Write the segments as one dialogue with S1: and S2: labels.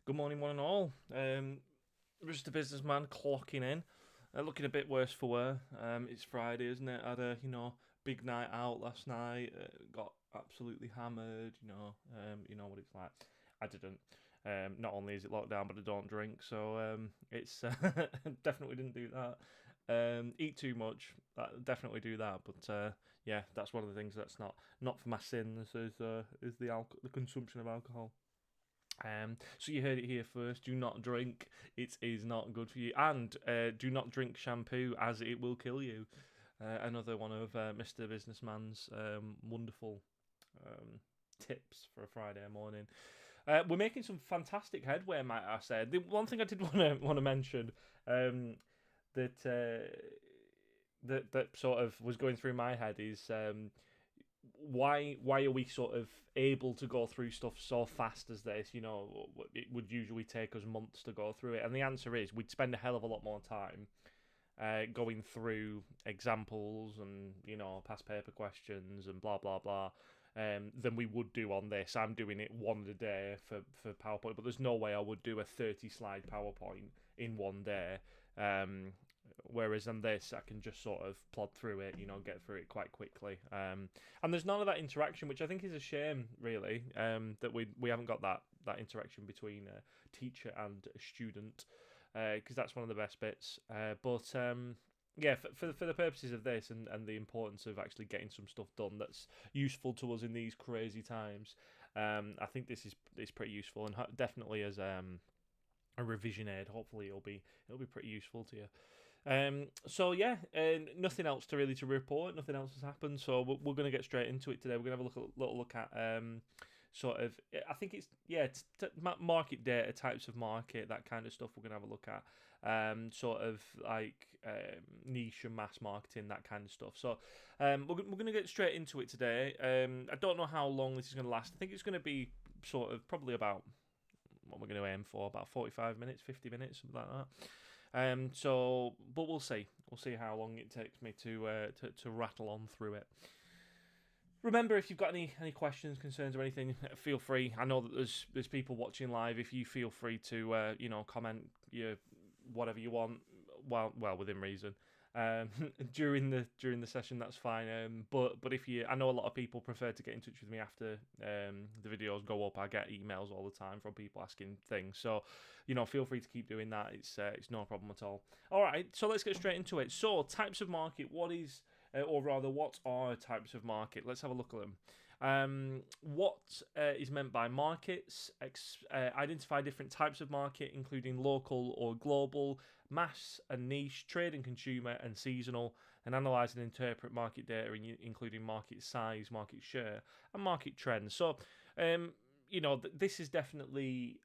S1: Good morning, one and all. Just a businessman clocking in, looking a bit worse for wear. It's Friday, isn't it? Had a big night out last night. Got absolutely hammered. You know what it's like. I didn't. Not only is it lockdown, but I don't drink, so it's definitely didn't do that. Eat too much, definitely do that. But yeah, that's one of the things that's not for my sins is the consumption of alcohol. So you heard it here first. Do not drink. It is not good for you. And do not drink shampoo, as it will kill you. Another one of Mr. Businessman's wonderful tips for a Friday morning. We're making some fantastic headway, might I say. The one thing I did want to mention that that sort of was going through my head is. Why are we sort of able to go through stuff so fast as this? It would usually take us months to go through it, and the answer is we'd spend a hell of a lot more time going through examples and past paper questions and blah blah blah than we would do on this. I'm doing it one a day for PowerPoint, but there's no way I would do a 30-slide PowerPoint in one day. Whereas on this, I can just sort of plod through it, get through it quite quickly. And there's none of that interaction, which I think is a shame, really, that we haven't got that interaction between a teacher and a student, because that's one of the best bits. But yeah, for the purposes of this and the importance of actually getting some stuff done that's useful to us in these crazy times, I think this is pretty useful, and definitely as a revision aid. Hopefully, it'll be pretty useful to you. So yeah, nothing else to report. Nothing else has happened. So we're going to get straight into it today. We're going to have a little look at sort of. I think it's market data, types of market, that kind of stuff. We're going to have a look at sort of like niche and mass marketing, that kind of stuff. So we're going to get straight into it today. I don't know how long this is going to last. I think it's going to be sort of probably about what we're going to aim for, about 45 minutes, 50 minutes, something like that. But we'll see. We'll see how long it takes me to rattle on through it. Remember, if you've got any questions, concerns, or anything, feel free. I know that there's people watching live. If you feel free to comment whatever you want, well within reason. During the session, that's fine. But if I know a lot of people prefer to get in touch with me after the videos go up. I get emails all the time from people asking things, so feel free to keep doing that. It's no problem at all. All right, so let's get straight into it. So, types of market. What are types of market? Let's have a look at them. What is meant by markets? Identify different types of market, including local or global, mass and niche, trade and consumer, and seasonal, and analyze and interpret market data, including market size, market share, and market trends. So, this is definitely.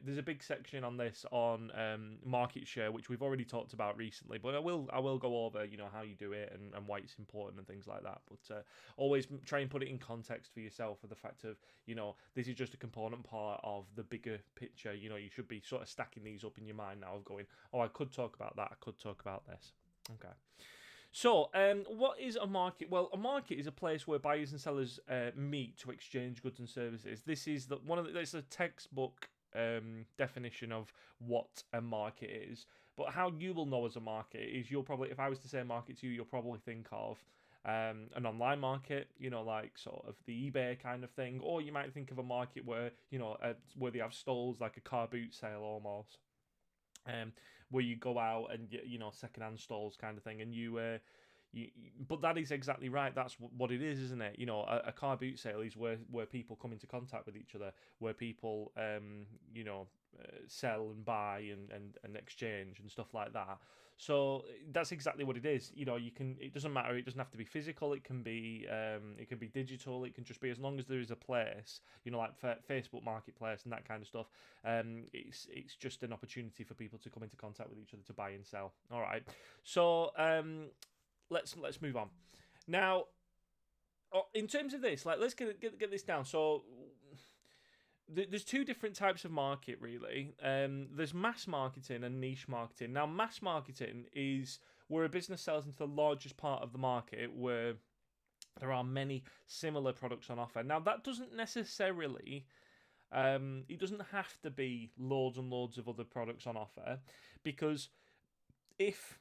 S1: There's a big section on this on market share, which we've already talked about recently, but I will go over how you do it and why it's important and things like that. But always try and put it in context for yourself, with the fact of this is just a component part of the bigger picture. You should be sort of stacking these up in your mind now of going, oh, I could talk about that, I could talk about this. Okay. So, what is a market? Well, a market is a place where buyers and sellers meet to exchange goods and services. This is it's a textbook definition of what a market is. But how you will know as a market is if I was to say a market to you, you'll probably think of an online market, like sort of the eBay kind of thing, or you might think of a market where where they have stalls, like a car boot sale almost. Where you go out and secondhand stalls kind of thing, and but that is exactly right. That's what it is, isn't it? A car boot sale is where people come into contact with each other, where people sell and buy and exchange and stuff like that. So that's exactly what it is. It doesn't matter. It doesn't have to be physical. It can be digital. It can just be, as long as there is a place, like Facebook Marketplace and that kind of stuff. It's just an opportunity for people to come into contact with each other to buy and sell. All right. So let's move on now. In terms of this, let's get this down. So there's two different types of market, really. There's mass marketing and niche marketing. Now, mass marketing is where a business sells into the largest part of the market, where there are many similar products on offer. Now, that doesn't necessarily It doesn't have to be loads and loads of other products on offer, because if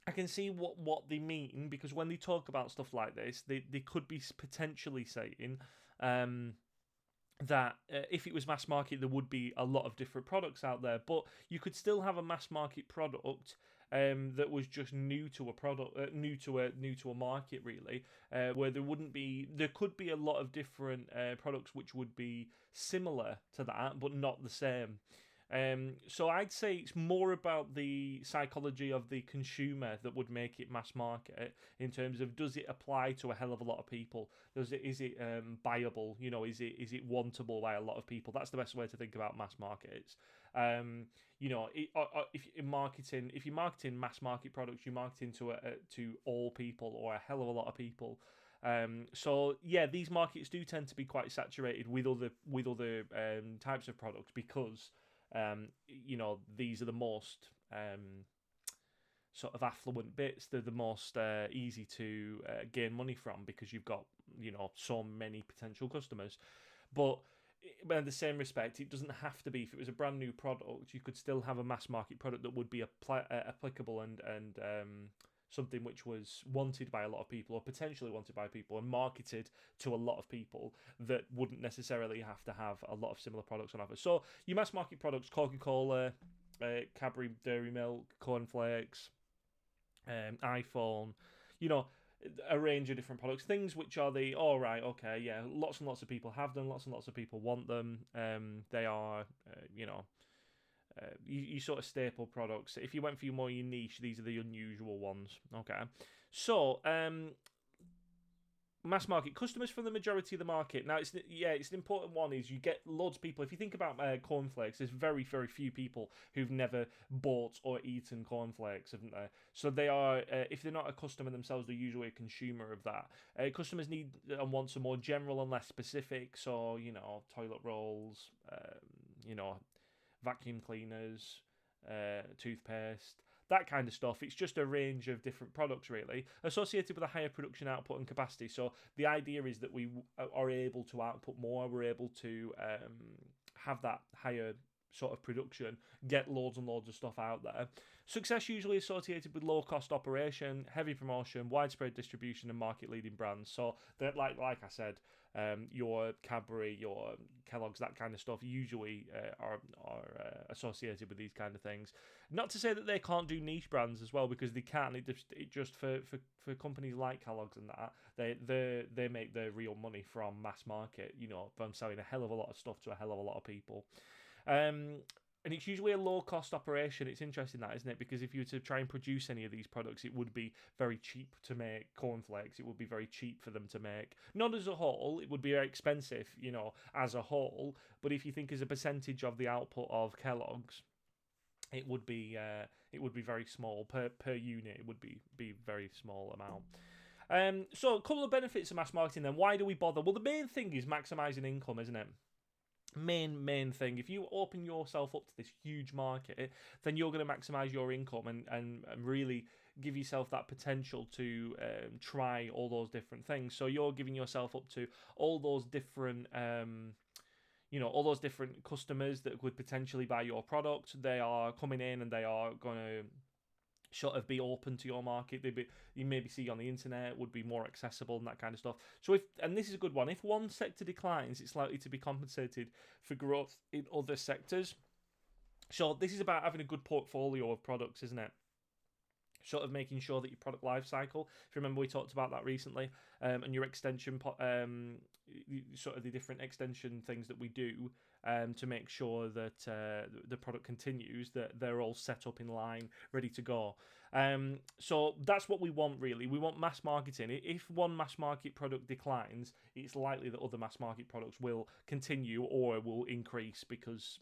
S1: I can see what they mean, because when they talk about stuff like this, they could be potentially saying that if it was mass market, there would be a lot of different products out there, but you could still have a mass market product that was just new to a product, new to a market, really, where there could be a lot of different products which would be similar to that, but not the same. So I'd say it's more about the psychology of the consumer that would make it mass market, in terms of, does it apply to a hell of a lot of people? Is it buyable? Is it wantable by a lot of people? That's the best way to think about mass markets. If you're marketing mass market products, you're marketing to all people, or a hell of a lot of people. So yeah, these markets do tend to be quite saturated with other types of products, because these are the most sort of affluent bits. They're the most easy to gain money from, because you've got so many potential customers. But in the same respect, it doesn't have to be. If it was a brand new product, you could still have a mass market product that would be applicable and something which was wanted by a lot of people, or potentially wanted by people, and marketed to a lot of people, that wouldn't necessarily have to have a lot of similar products on offer. So your mass market products: Coca-Cola, Cadbury Dairy Milk, cornflakes, iPhone, a range of different products, things which are lots and lots of people have them, lots and lots of people want them. They are you sort of staple products. If you went for more your niche, these are the unusual ones. Okay, so mass market customers from the majority of the market. Now, it's an important one. Is you get loads of people. If you think about cornflakes, there's very, very few people who've never bought or eaten cornflakes, haven't there? So they are, if they're not a customer themselves, they're usually a consumer of that. Customers need and want some more general and less specific. So toilet rolls, vacuum cleaners, toothpaste, that kind of stuff. It's just a range of different products, really, associated with a higher production output and capacity. So the idea is that we are able to output more, we're able to have that higher sort of production, get loads and loads of stuff out there. Success usually associated with low cost operation, heavy promotion, widespread distribution, and market leading brands. So that, like I said, your Cadbury, your Kellogg's, that kind of stuff usually are associated with these kind of things. Not to say that they can't do niche brands as well, because they can. It just for companies like Kellogg's and that, they make their real money from mass market, from selling a hell of a lot of stuff to a hell of a lot of people. And it's usually a low-cost operation. It's interesting, that, isn't it? Because if you were to try and produce any of these products, it would be very cheap to make cornflakes. It would be very cheap for them to make. Not as a whole. It would be very expensive, as a whole. But if you think as a percentage of the output of Kellogg's, it would be very small per unit. It would be very small amount. So a couple of benefits of mass marketing then. Why do we bother? Well, the main thing is maximising income, isn't it? Main thing. If you open yourself up to this huge market, then you're going to maximize your income and really give yourself that potential to try all those different things. So you're giving yourself up to all those different all those different customers that could potentially buy your product. They are coming in and they are going to sort of be open to your market. You maybe see on the internet, would be more accessible and that kind of stuff. So and this is a good one, if one sector declines, it's likely to be compensated for growth in other sectors. So this is about having a good portfolio of products, isn't it? Sort of making sure that your product life cycle, if you remember, we talked about that recently, and your extension, sort of the different extension things that we do to make sure that the product continues, that they're all set up in line, ready to go. So that's what we want, really. We want mass marketing. If one mass market product declines, it's likely that other mass market products will continue or will increase, because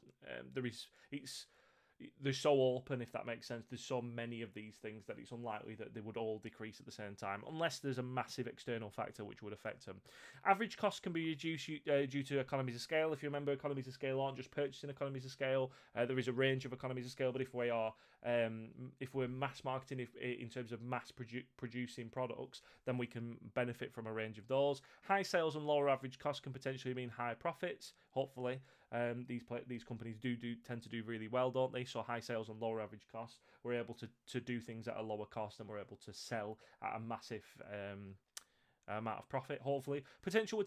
S1: they're so open, if that makes sense. There's so many of these things that it's unlikely that they would all decrease at the same time, unless there's a massive external factor which would affect them. Average costs can be reduced due to economies of scale. If you remember, economies of scale aren't just purchasing economies of scale. There is a range of economies of scale, but if we're mass marketing, in terms of mass producing products, then we can benefit from a range of those. High sales and lower average costs can potentially mean higher profits. Hopefully, these companies do tend to do really well, don't they? So high sales and lower average costs, we're able to do things at a lower cost, and we're able to sell at a massive amount of profit. Hopefully, potential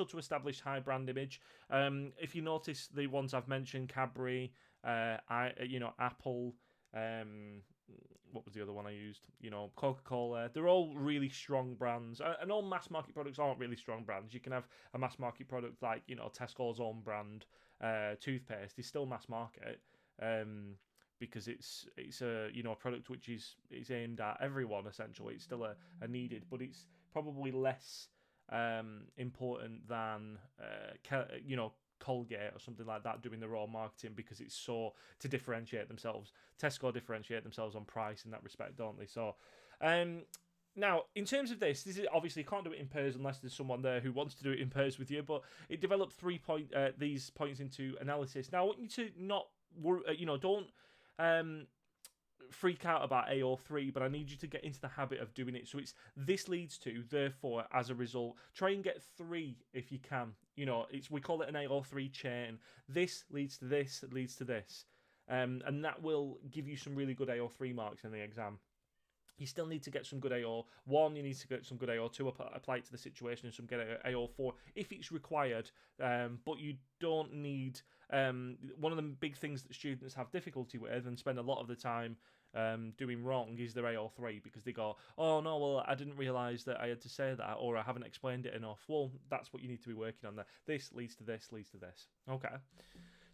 S1: to establish high brand image. If you notice the ones I've mentioned, Cadbury, Apple. What was the other one I used? Coca-Cola. They're all really strong brands, and all mass market products aren't really strong brands. You can have a mass market product like Tesco's own brand toothpaste is still mass market, because it's a product which is aimed at everyone essentially. It's still a needed, but it's probably less important than Colgate or something like that doing their own marketing, because it's so to differentiate themselves. Tesco differentiate themselves on price in that respect, don't they? So now, in terms of this is obviously you can't do it in pairs unless there's someone there who wants to do it in pairs with you, but it developed these points into analysis. Now I want you to not don't freak out about AO3, but I need you to get into the habit of doing it. So this leads to, therefore, as a result, try and get 3 if you can. We call it an AO3 chain. This leads to this, leads to this, and that will give you some really good AO3 marks in the exam. You still need to get some good AO1, you need to get some good AO2, apply it to the situation, and some good AO4 if it's required, but you don't need... one of the big things that students have difficulty with and spend a lot of the time doing wrong is their AO3, because they go, oh no, well, I didn't realise that I had to say that, or I haven't explained it enough. Well, that's what you need to be working on there. This leads to this, leads to this. Okay.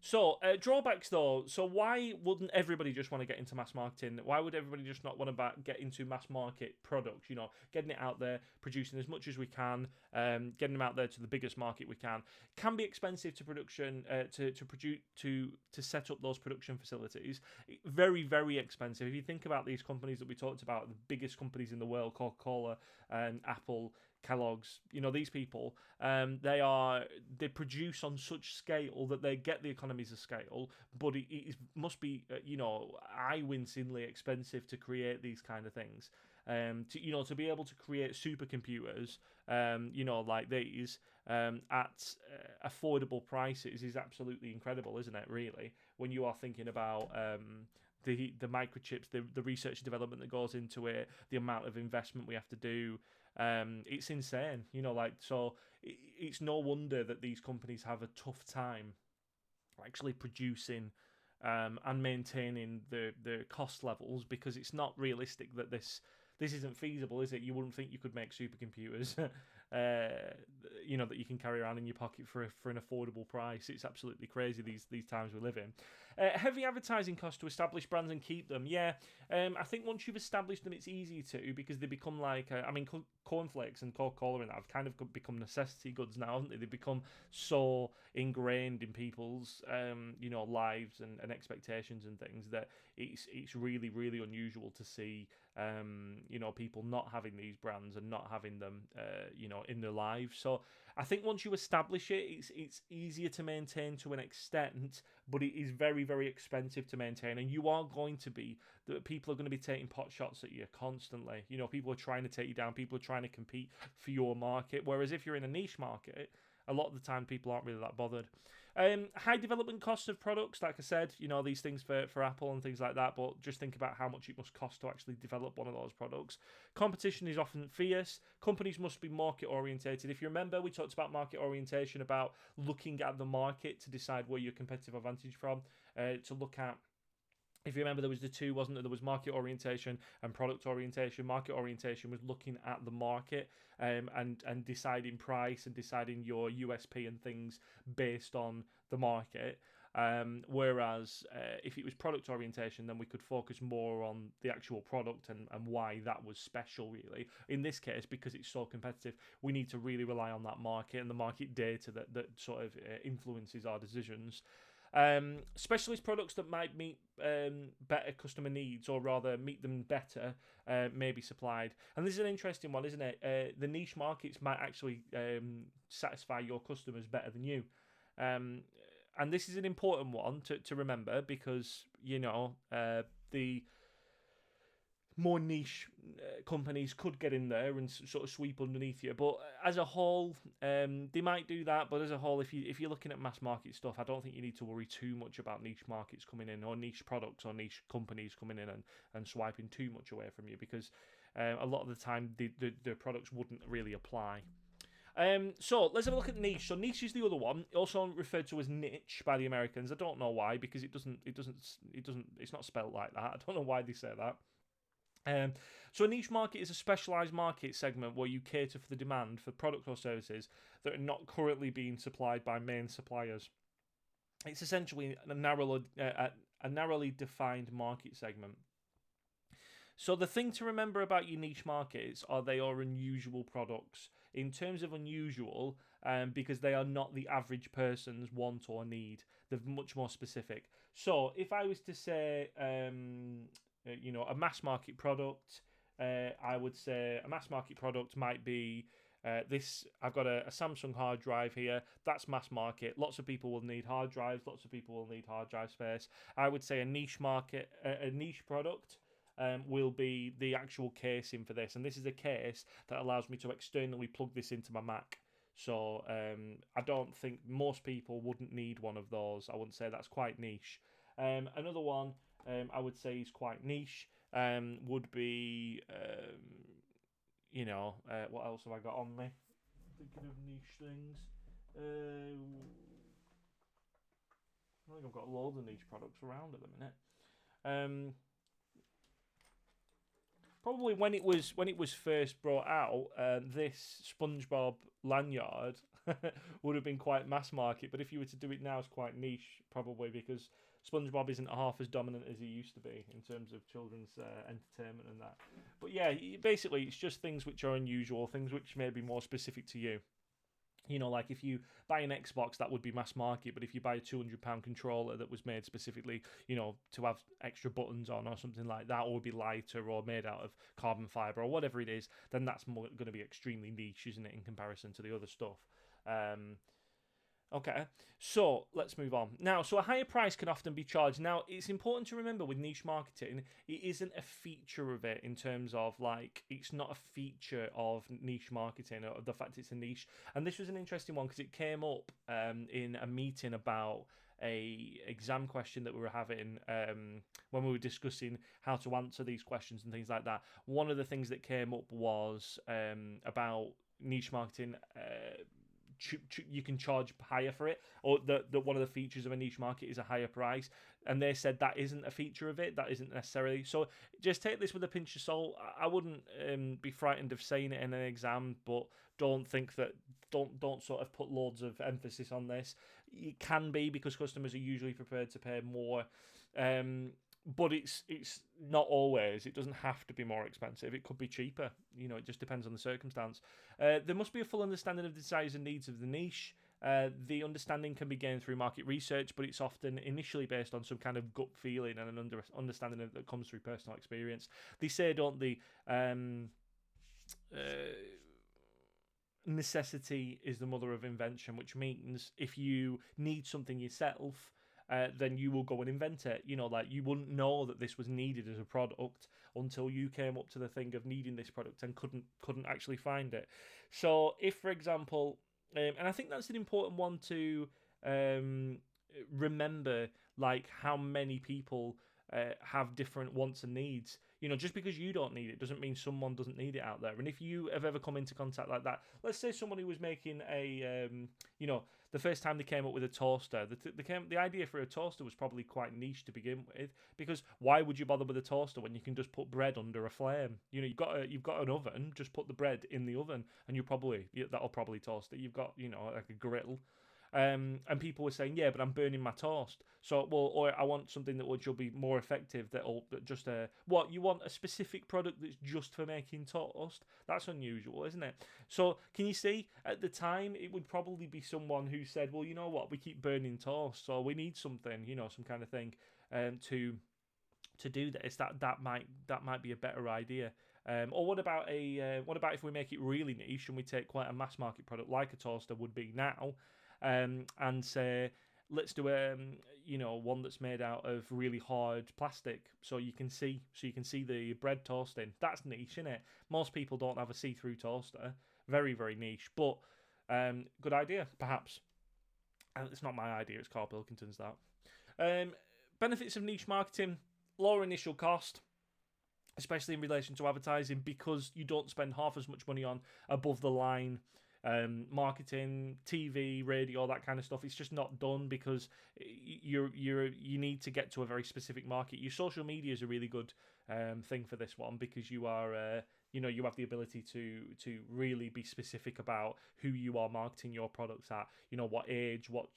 S1: So, drawbacks though. So why wouldn't everybody just want to get into mass marketing? Why would everybody just not want to get into mass market products? Getting it out there, producing as much as we can, getting them out there to the biggest market we can be expensive to production, to produce, to set up those production facilities. Very, very expensive. If you think about these companies that we talked about, the biggest companies in the world, Coca-Cola and Apple, Kellogg's, these people, they produce on such scale that they get the economies of scale, but it must be eye-wincingly expensive to create these kind of things. To be able to create supercomputers, like these, at affordable prices is absolutely incredible, isn't it? Really, when you are thinking about the microchips, the research and development that goes into it, the amount of investment we have to do. It's insane, so it's no wonder that these companies have a tough time actually producing and maintaining the cost levels, because it's not realistic that this isn't feasible, is it? You wouldn't think you could make supercomputers that you can carry around in your pocket for an affordable price. It's absolutely crazy these times we live in. Heavy advertising costs to establish brands and keep them. Yeah, I think once you've established them, it's easy to, because they become like, cornflakes and Coca-Cola and that have kind of become necessity goods now, haven't they? They've become so ingrained in people's lives and expectations and things that it's really, really unusual to see people not having these brands and not having them in their lives. So I think once you establish it, it's easier to maintain to an extent, but it is very, very expensive to maintain, and people are going to be taking pot shots at you constantly. People are trying to take you down, people are trying to compete for your market, whereas if you're in a niche market, a lot of the time people aren't really that bothered. High development costs of products, like I said, these things for Apple and things like that, but just think about how much it must cost to actually develop one of those products. Competition is often fierce. Companies must be market orientated. If you remember, we talked about market orientation, about looking at the market to decide where your competitive advantage from, to look at. If you remember, there was the two, wasn't there? There was market orientation and product orientation. Market orientation was looking at the market and deciding price and deciding your USP and things based on the market. Whereas if it was product orientation, then we could focus more on the actual product and why that was special, really. In this case, because it's so competitive, we need to really rely on that market and the market data that sort of influences our decisions. Specialist products that might meet better customer needs, or rather meet them better, may be supplied. And this is an interesting one, isn't it? The niche markets might actually satisfy your customers better than you. And this is an important one to remember, because, the more niche companies could get in there and sort of sweep underneath you. But as a whole, they might do that. But as a whole, if you're looking at mass market stuff, I don't think you need to worry too much about niche markets coming in, or niche products, or niche companies coming in and swiping too much away from you, because a lot of the time the products wouldn't really apply. So let's have a look at niche. So niche is the other one, also referred to as niche by the Americans. I don't know why, because it's not spelled like that. I don't know why they say that. So a niche market is a specialised market segment where you cater for the demand for products or services that are not currently being supplied by main suppliers. It's essentially a narrowly defined market segment. So the thing to remember about your niche markets are they are unusual products. In terms of unusual, because they are not the average person's want or need. They're much more specific. So if I was to say, a mass market product, I would say a mass market product might be this. I've got a Samsung hard drive here. That's mass market. Lots of people will need hard drives. Lots of people will need hard drive space. I would say a niche market, a niche product will be the actual casing for this. And this is a case that allows me to externally plug this into my Mac. So I don't think most people wouldn't need one of those. I wouldn't say that's quite niche. Another one I would say is quite niche would be, what else have I got on me? Thinking of niche things. I think I've got loads of niche products around at the minute. Probably when it was first brought out, this SpongeBob lanyard would have been quite mass market. But if you were to do it now, it's quite niche, probably, because SpongeBob isn't half as dominant as he used to be in terms of children's entertainment and that. But yeah, basically, it's just things which are unusual, things which may be more specific to you. Like if you buy an Xbox, that would be mass market. But if you buy a £200 controller that was made specifically, to have extra buttons on or something like that, or be lighter or made out of carbon fibre or whatever it is, then that's more going to be extremely niche, isn't it, in comparison to the other stuff. Okay, so let's move on. Now, so a higher price can often be charged. Now, it's important to remember with niche marketing, it isn't a feature of it in terms of, it's not a feature of niche marketing, or the fact it's a niche. And this was an interesting one because it came up in a meeting about a exam question that we were having when we were discussing how to answer these questions and things like that. One of the things that came up was about niche marketing. You can charge higher for it, or that one of the features of a niche market is a higher price, and they said that isn't a feature of it. That isn't necessarily. So just take this with a pinch of salt. I wouldn't be frightened of saying it in an exam, but don't think that. Don't sort of put loads of emphasis on this. It can be, because customers are usually prepared to pay more. But it's not always. It doesn't have to be more expensive. It could be cheaper. It just depends on the circumstance. There must be a full understanding of the desires and needs of the niche. The understanding can be gained through market research, but it's often initially based on some kind of gut feeling and an understanding that comes through personal experience. They say, don't they, necessity is the mother of invention, which means if you need something yourself, then you will go and invent it. You wouldn't know that this was needed as a product until you came up to the thing of needing this product and couldn't actually find it. So if, for example, and I think that's an important one to remember, how many people have different wants and needs. Just because you don't need it doesn't mean someone doesn't need it out there. And if you have ever come into contact like that, let's say someone who was making a, the first time they came up with a toaster, the idea for a toaster was probably quite niche to begin with, because why would you bother with a toaster when you can just put bread under a flame? You've got an oven, just put the bread in the oven, and that'll probably toast it. You've got, like a grill. And people were saying, yeah, but I'm burning my toast. So, well, or I want something that will be more effective. That'll just what you want, a specific product that's just for making toast. That's unusual, isn't it? So, can you see at the time it would probably be someone who said, well, you know what, we keep burning toast, so we need something, some kind of thing, to do this. That might be a better idea. Or what about if we make it really niche and we take quite a mass market product like a toaster would be now, and say, let's do one that's made out of really hard plastic, so you can see the bread toasting. That's niche, isn't it? Most people don't have a see-through toaster. Very, very niche, but good idea, perhaps. It's not my idea. It's Carl Pilkington's that. Benefits of niche marketing: lower initial cost, especially in relation to advertising, because you don't spend half as much money on above the line marketing, TV, radio, that kind of stuff. It's just not done because you need to get to a very specific market. Your social media is a really good thing for this one, because you are you have the ability to really be specific about who you are marketing your products at. What age, what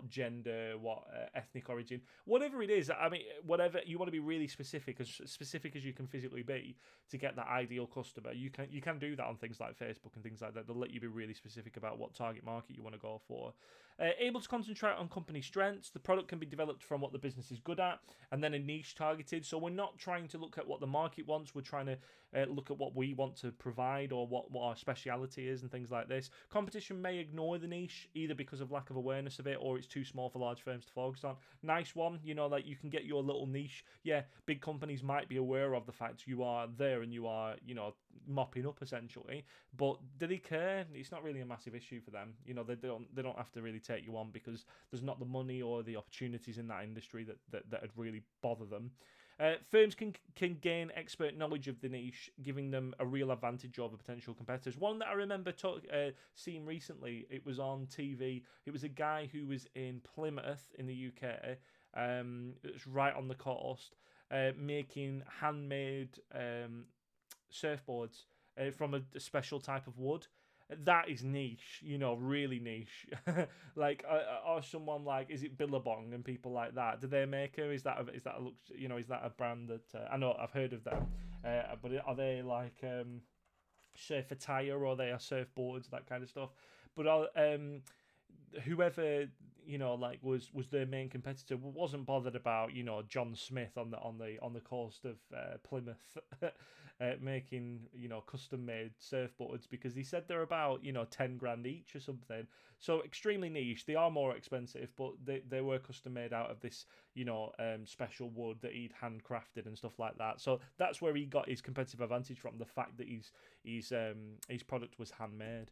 S1: gender, what ethnic origin, whatever it is. I mean, whatever you want to be really specific as you can physically be to get that ideal customer. You can do that on things like Facebook and things like that. They'll let you be really specific about what target market you want to go for. Able to concentrate on company strengths. The product can be developed from what the business is good at, and then a niche targeted. So we're not trying to look at what the market wants. We're trying to look at what we want to provide, or what our speciality is, and things like this. Competition may ignore the niche, either because of lack of awareness of it, or it's too small for large firms to focus on. Nice one, like you can get your little niche. Yeah, big companies might be aware of the fact you are there and you are, mopping up essentially, but do they care? It's not really a massive issue for them. They don't have to really take you on, because there's not the money or the opportunities in that industry that'd really bother them. Firms can gain expert knowledge of the niche, giving them a real advantage over potential competitors. One that I remember seeing recently, it was on TV. It was a guy who was in Plymouth in the UK. It's right on the coast, making handmade surfboards from a special type of wood. That is niche, really niche. Like, or someone like, is it Billabong and people like that? Do they make her? Is that a brand that I know I've heard of them? But are they like surf attire, or they are surfboards, that kind of stuff? But whoever was their main competitor wasn't bothered about John Smith on the coast of Plymouth making custom made surfboards, because he said they're about 10 grand each or something. So extremely niche. They are more expensive, but they were custom made out of this special wood that he'd handcrafted and stuff like that. So that's where he got his competitive advantage from, the fact that his product was handmade.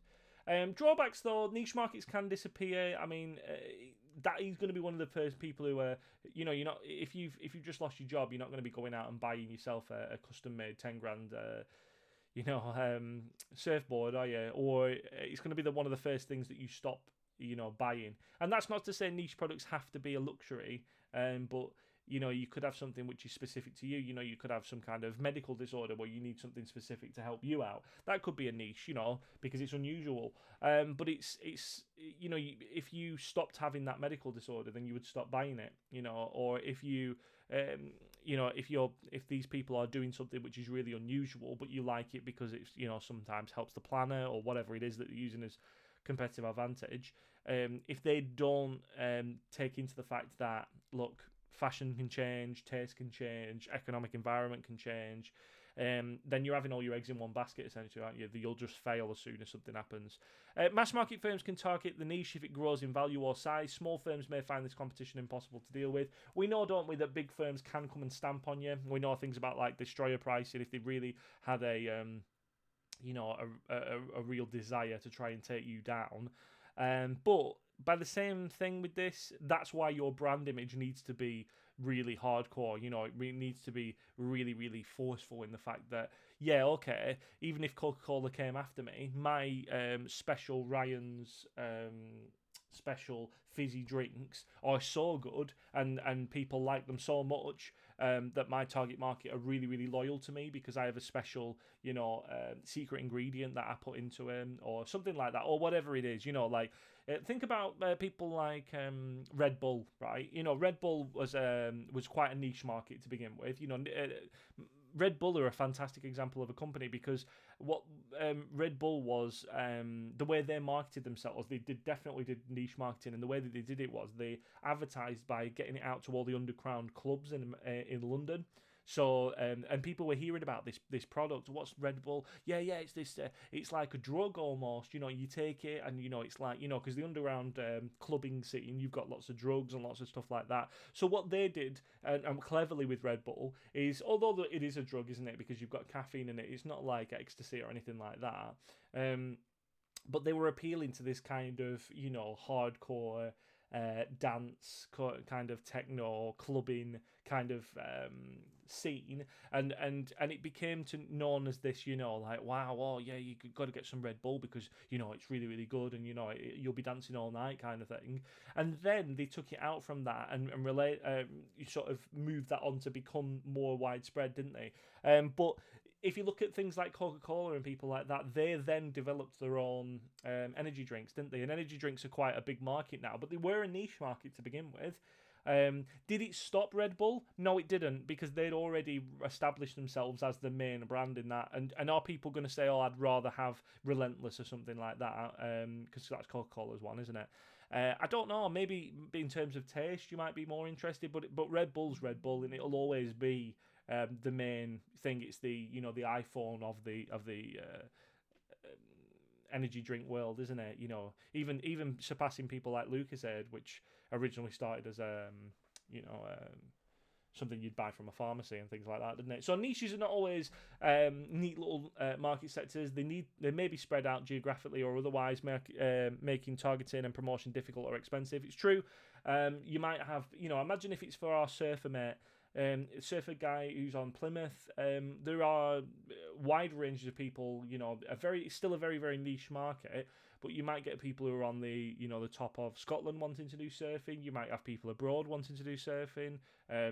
S1: Drawbacks, though: niche markets can disappear. I mean, that he's going to be one of the first people who you're not, if you've just lost your job, you're not going to be going out and buying yourself a custom made 10 grand surfboard, are you? Or it's going to be one of the first things that you stop buying. And that's not to say niche products have to be a luxury, but you could have something which is specific to you. You could have some kind of medical disorder where you need something specific to help you out. That could be a niche, because it's unusual. But it's if you stopped having that medical disorder, then you would stop buying it. Or if you if these people are doing something which is really unusual, but you like it because it's sometimes helps the planner, or whatever it is that they're using as competitive advantage. If they don't take into the fact that, look, fashion can change, taste can change, economic environment can change, then you're having all your eggs in one basket, essentially, aren't you? You'll just fail as soon as something happens. Mass market firms can target the niche if it grows in value or size. Small firms may find this competition impossible to deal with. We know, don't we, that big firms can come and stamp on you. We know things about like destroyer pricing if they really had a real desire to try and take you down. But by the same thing with this, that's why your brand image needs to be really hardcore. It needs to be really, really forceful in the fact that, yeah, okay, even if Coca-Cola came after me, my special Ryan's special fizzy drinks are so good, and people like them so much, that my target market are really, really loyal to me because I have a special, secret ingredient that I put into them or something like that, or whatever it is, like. Think about people like Red Bull, right? Red Bull was quite a niche market to begin with. Red Bull are a fantastic example of a company because what Red Bull was, the way they marketed themselves, they definitely did niche marketing, and the way that they did it was they advertised by getting it out to all the underground clubs in London. So and people were hearing about this product. What's Red Bull? Yeah, it's this. It's like a drug almost. You take it, and it's like because the underground clubbing scene, you've got lots of drugs and lots of stuff like that. So what they did, and cleverly with Red Bull, is although it is a drug, isn't it? Because you've got caffeine in it. It's not like ecstasy or anything like that. But they were appealing to this kind of hardcore. Dance kind of techno clubbing kind of scene, and it became known as this, like, wow, oh yeah, you got to get some Red Bull because it's really, really good, and you'll be dancing all night kind of thing. And then they took it out from that and you sort of moved that on to become more widespread, didn't they? But if you look at things like Coca-Cola and people like that, they then developed their own energy drinks, didn't they? And energy drinks are quite a big market now, but they were a niche market to begin with. Did it stop Red Bull? No, it didn't, because they'd already established themselves as the main brand in that. And are people going to say, oh, I'd rather have Relentless or something like that? Because that's Coca-Cola's one, isn't it? I don't know. Maybe in terms of taste, you might be more interested, but Red Bull's Red Bull, and it'll always be the main thing. It's the the iPhone of the energy drink world, isn't it? Even surpassing people like Lucozade, which originally started as something you'd buy from a pharmacy and things like that, didn't it? So niches are not always neat little market sectors. They may be spread out geographically or otherwise, making targeting and promotion difficult or expensive. It's true. You might have, imagine if it's for our surfer mate, surfer guy who's on Plymouth. There are wide ranges of people. Still a very, very niche market. But you might get people who are on the the top of Scotland wanting to do surfing. You might have people abroad wanting to do surfing,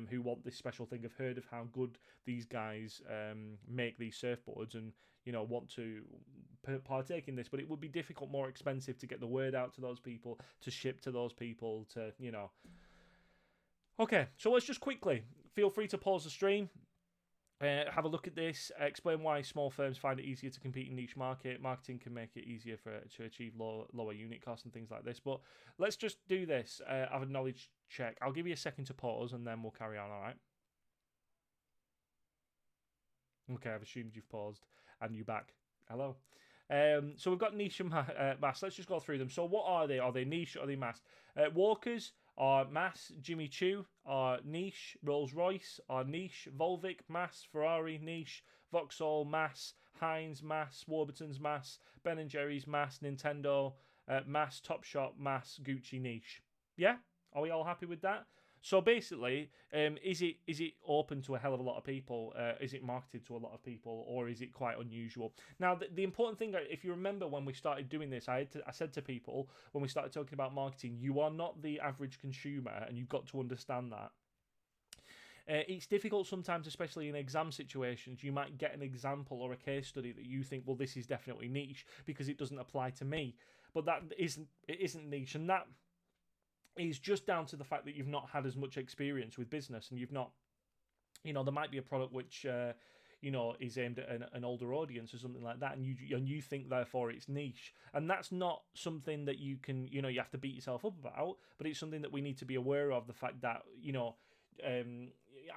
S1: who want this special thing. Have heard of how good these guys make these surfboards, and want to partake in this. But it would be difficult, more expensive to get the word out to those people, to ship to those people, to Okay, so let's just quickly, feel free to pause the stream, have a look at this, explain why small firms find it easier to compete in niche market. Marketing can make it easier to achieve lower unit costs and things like this. But let's just do this, have a knowledge check. I'll give you a second to pause and then we'll carry on, all right? Okay, I've assumed you've paused and you're back. Hello. So we've got niche and mass. Let's just go through them. So what are they? Are they niche or are they mass? Walkers are mass. Jimmy Choo are niche. Rolls Royce are niche. Volvic mass. Ferrari niche. Vauxhall mass. Heinz mass. Warburton's mass. Ben & Jerry's mass. Nintendo mass. Topshop mass. Gucci niche. Yeah? Are we all happy with that? So basically, is it open to a hell of a lot of people? Is it marketed to a lot of people, or is it quite unusual? Now, the important thing, if you remember when we started doing this, I said to people when we started talking about marketing, you are not the average consumer, and you've got to understand that. It's difficult sometimes, especially in exam situations. You might get an example or a case study that you think, well, this is definitely niche because it doesn't apply to me, but it isn't niche, and that is just down to the fact that you've not had as much experience with business, and you've not, there might be a product which, is aimed at an older audience or something like that, and you think therefore it's niche, and that's not something that you can, you have to beat yourself up about, but it's something that we need to be aware of, the fact that,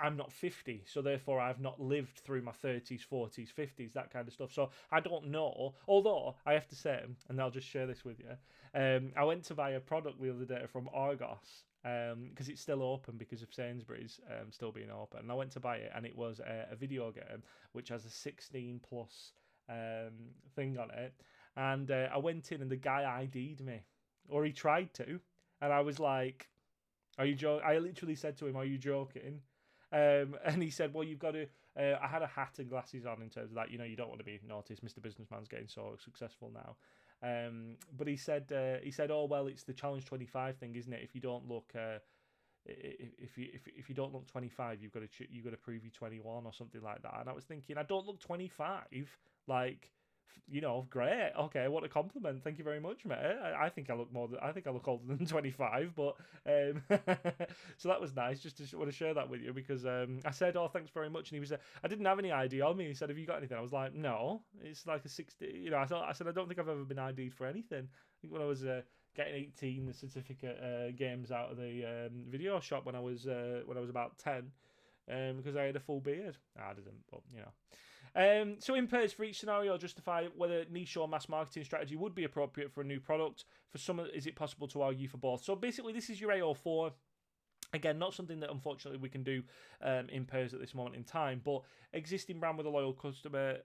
S1: I'm not 50, so therefore I've not lived through my 30s, 40s, 50s, that kind of stuff. So I don't know. Although I have to say, and I'll just share this with you, I went to buy a product the other day from Argos, because it's still open because of Sainsbury's still being open. And I went to buy it, and it was a video game which has a 16 plus thing on it. And I went in, and the guy ID'd me, or he tried to, and I was like, "Are you joking?" I literally said to him, "Are you joking?" And he said, well, you've got to, I had a hat and glasses on in terms of that, you don't want to be noticed. Mr. Businessman's getting so successful now. But he said, oh well, it's the challenge 25 thing, isn't it? If you don't look, if you don't look 25, you've got to prove you're 21 or something like that. And I was thinking, I don't look 25, like. Great. Okay, what a compliment. Thank you very much, mate. I think I look older than 25, but so that was nice. Just to want to share that with you because I said, "Oh, thanks very much," and he was, I didn't have any ID on me. He said, "Have you got anything?" I was like, "No, it's like a 60." I said, "I don't think I've ever been ID'd for anything." I think when I was getting 18, the certificate games out of the video shop when I was about 10, because I had a full beard. I didn't, but so in pairs for each scenario, justify whether niche or mass marketing strategy would be appropriate for a new product. For some, is it possible to argue for both? So basically, this is your AO4. Again, not something that unfortunately we can do in pairs at this moment in time, but existing brand with a loyal customer,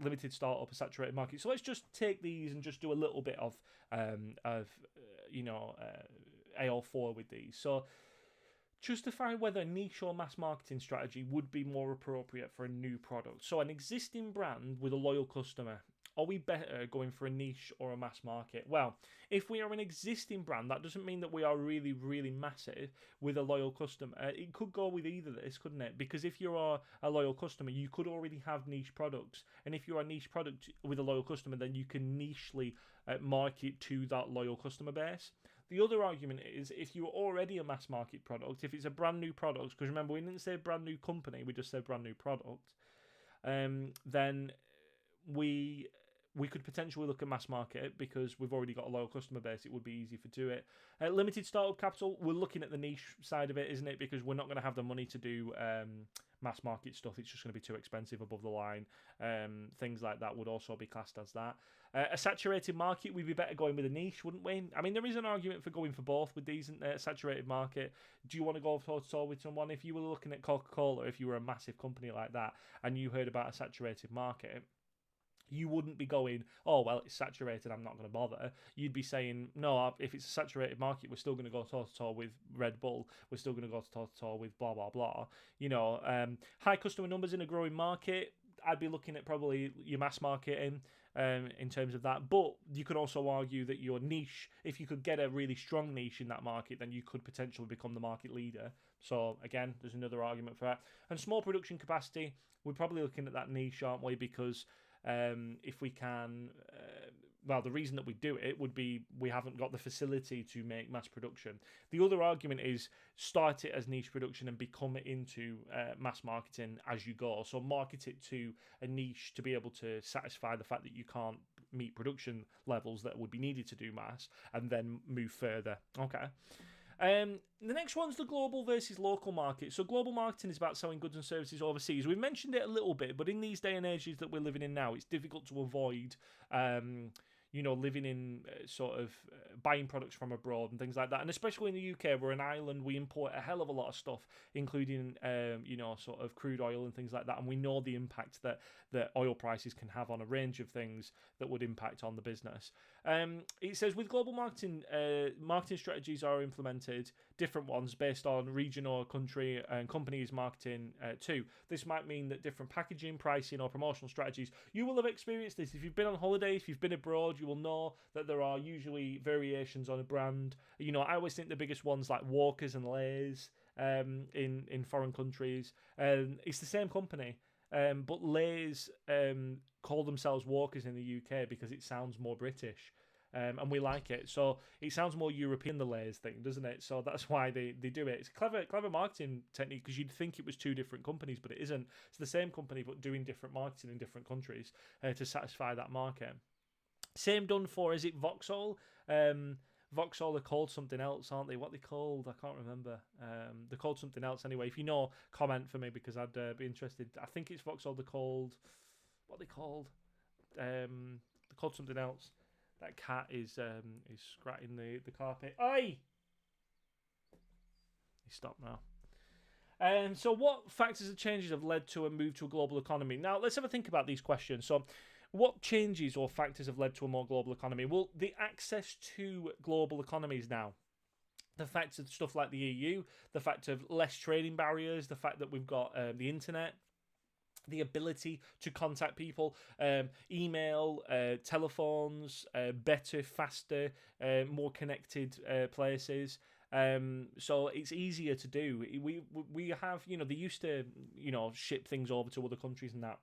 S1: limited startup, a saturated market. So let's just take these and just do a little bit of AO4 with these. So justify whether niche or mass marketing strategy would be more appropriate for a new product. So an existing brand with a loyal customer. Are we better going for a niche or a mass market? Well, if we are an existing brand, that doesn't mean that we are really, really massive with a loyal customer. It could go with either this, couldn't it? Because if you are a loyal customer, you could already have niche products. And if you're a niche product with a loyal customer, then you can nichely market to that loyal customer base. The other argument is if you're already a mass market product, if it's a brand new product, because remember, we didn't say brand new company, we just said brand new product, then we could potentially look at mass market because we've already got a loyal customer base. It would be easy to do it. Limited startup capital, we're looking at the niche side of it, isn't it? Because we're not going to have the money to do mass market stuff. It's just going to be too expensive above the line. Things like that would also be classed as that. A saturated market, we'd be better going with a niche, wouldn't we? I mean, there is an argument for going for both with these. Saturated market, do you want to go toe-to-toe with someone? If you were looking at Coca-Cola, if you were a massive company like that, and you heard about a saturated market, you wouldn't be going, oh, well, it's saturated, I'm not going to bother. You'd be saying, no, if it's a saturated market, we're still going to go toe-to-toe with Red Bull. We're still going to go toe-to-toe with blah, blah, blah. High customer numbers in a growing market, I'd be looking at probably your mass marketing in terms of that. But you could also argue that your niche, if you could get a really strong niche in that market, then you could potentially become the market leader. So, again, there's another argument for that. And small production capacity, we're probably looking at that niche, aren't we? Because if we can, the reason that we do it would be we haven't got the facility to make mass production. The other argument is start it as niche production and become it into mass marketing as you go. So market it to a niche to be able to satisfy the fact that you can't meet production levels that would be needed to do mass, and then move further. Okay. The next one's the global versus local market. So global marketing is about selling goods and services overseas. We've mentioned it a little bit, but in these day and ages that we're living in now, it's difficult to avoid living in buying products from abroad and things like that. And especially in the UK, we're an island, we import a hell of a lot of stuff, including, crude oil and things like that. And we know the impact that oil prices can have on a range of things that would impact on the business. It says with global marketing, marketing strategies are implemented, different ones based on region or country and companies marketing too. This might mean that different packaging, pricing or promotional strategies. You will have experienced this. If you've been on holiday, if you've been abroad, you will know that there are usually variations on a brand. I always think the biggest ones like Walkers and Lay's in foreign countries. It's the same company. But Lay's call themselves Walkers in the UK because it sounds more British. And we like it. So it sounds more European, the Lay's thing, doesn't it? So that's why they do it. It's a clever marketing technique because you'd think it was two different companies, but it isn't. It's the same company but doing different marketing in different countries to satisfy that market. Same done for, is it Vauxhall? Vauxhall are called something else, aren't they? What they called? I can't remember. They're called something else anyway. If you know, comment for me because I'd be interested. I think it's Vauxhall. They're called... What are they called? They're called something else. That cat is scratching the carpet. Oi! He stopped now. So what factors and changes have led to a move to a global economy? Now, let's have a think about these questions. So what changes or factors have led to a more global economy? Well, the access to global economies now. The fact of stuff like the EU, the fact of less trading barriers, the fact that we've got the internet, the ability to contact people, email, telephones, better, faster, more connected places. So it's easier to do. We have, they used to, ship things over to other countries and that,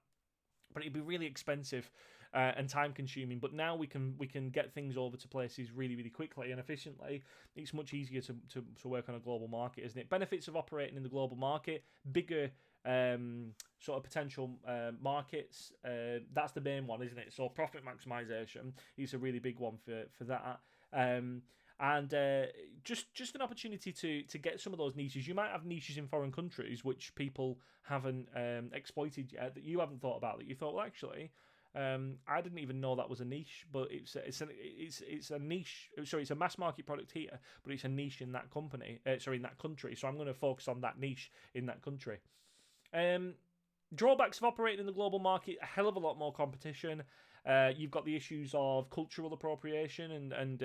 S1: but it'd be really expensive and time consuming. But now we can get things over to places really, really quickly and efficiently. It's much easier to work on a global market, isn't it? Benefits of operating in the global market: bigger sort of potential markets. That's the main one, isn't it? So profit maximization is a really big one for that. And just an opportunity to get some of those niches. You might have niches in foreign countries which people haven't exploited yet, that you haven't thought about, that you thought, well, actually, I didn't even know that was a niche, but it's a niche. Sorry, it's a mass market product here, but it's a niche in that company. In that country. So I'm going to focus on that niche in that country. Drawbacks of operating in the global market: a hell of a lot more competition. You've got the issues of cultural appropriation and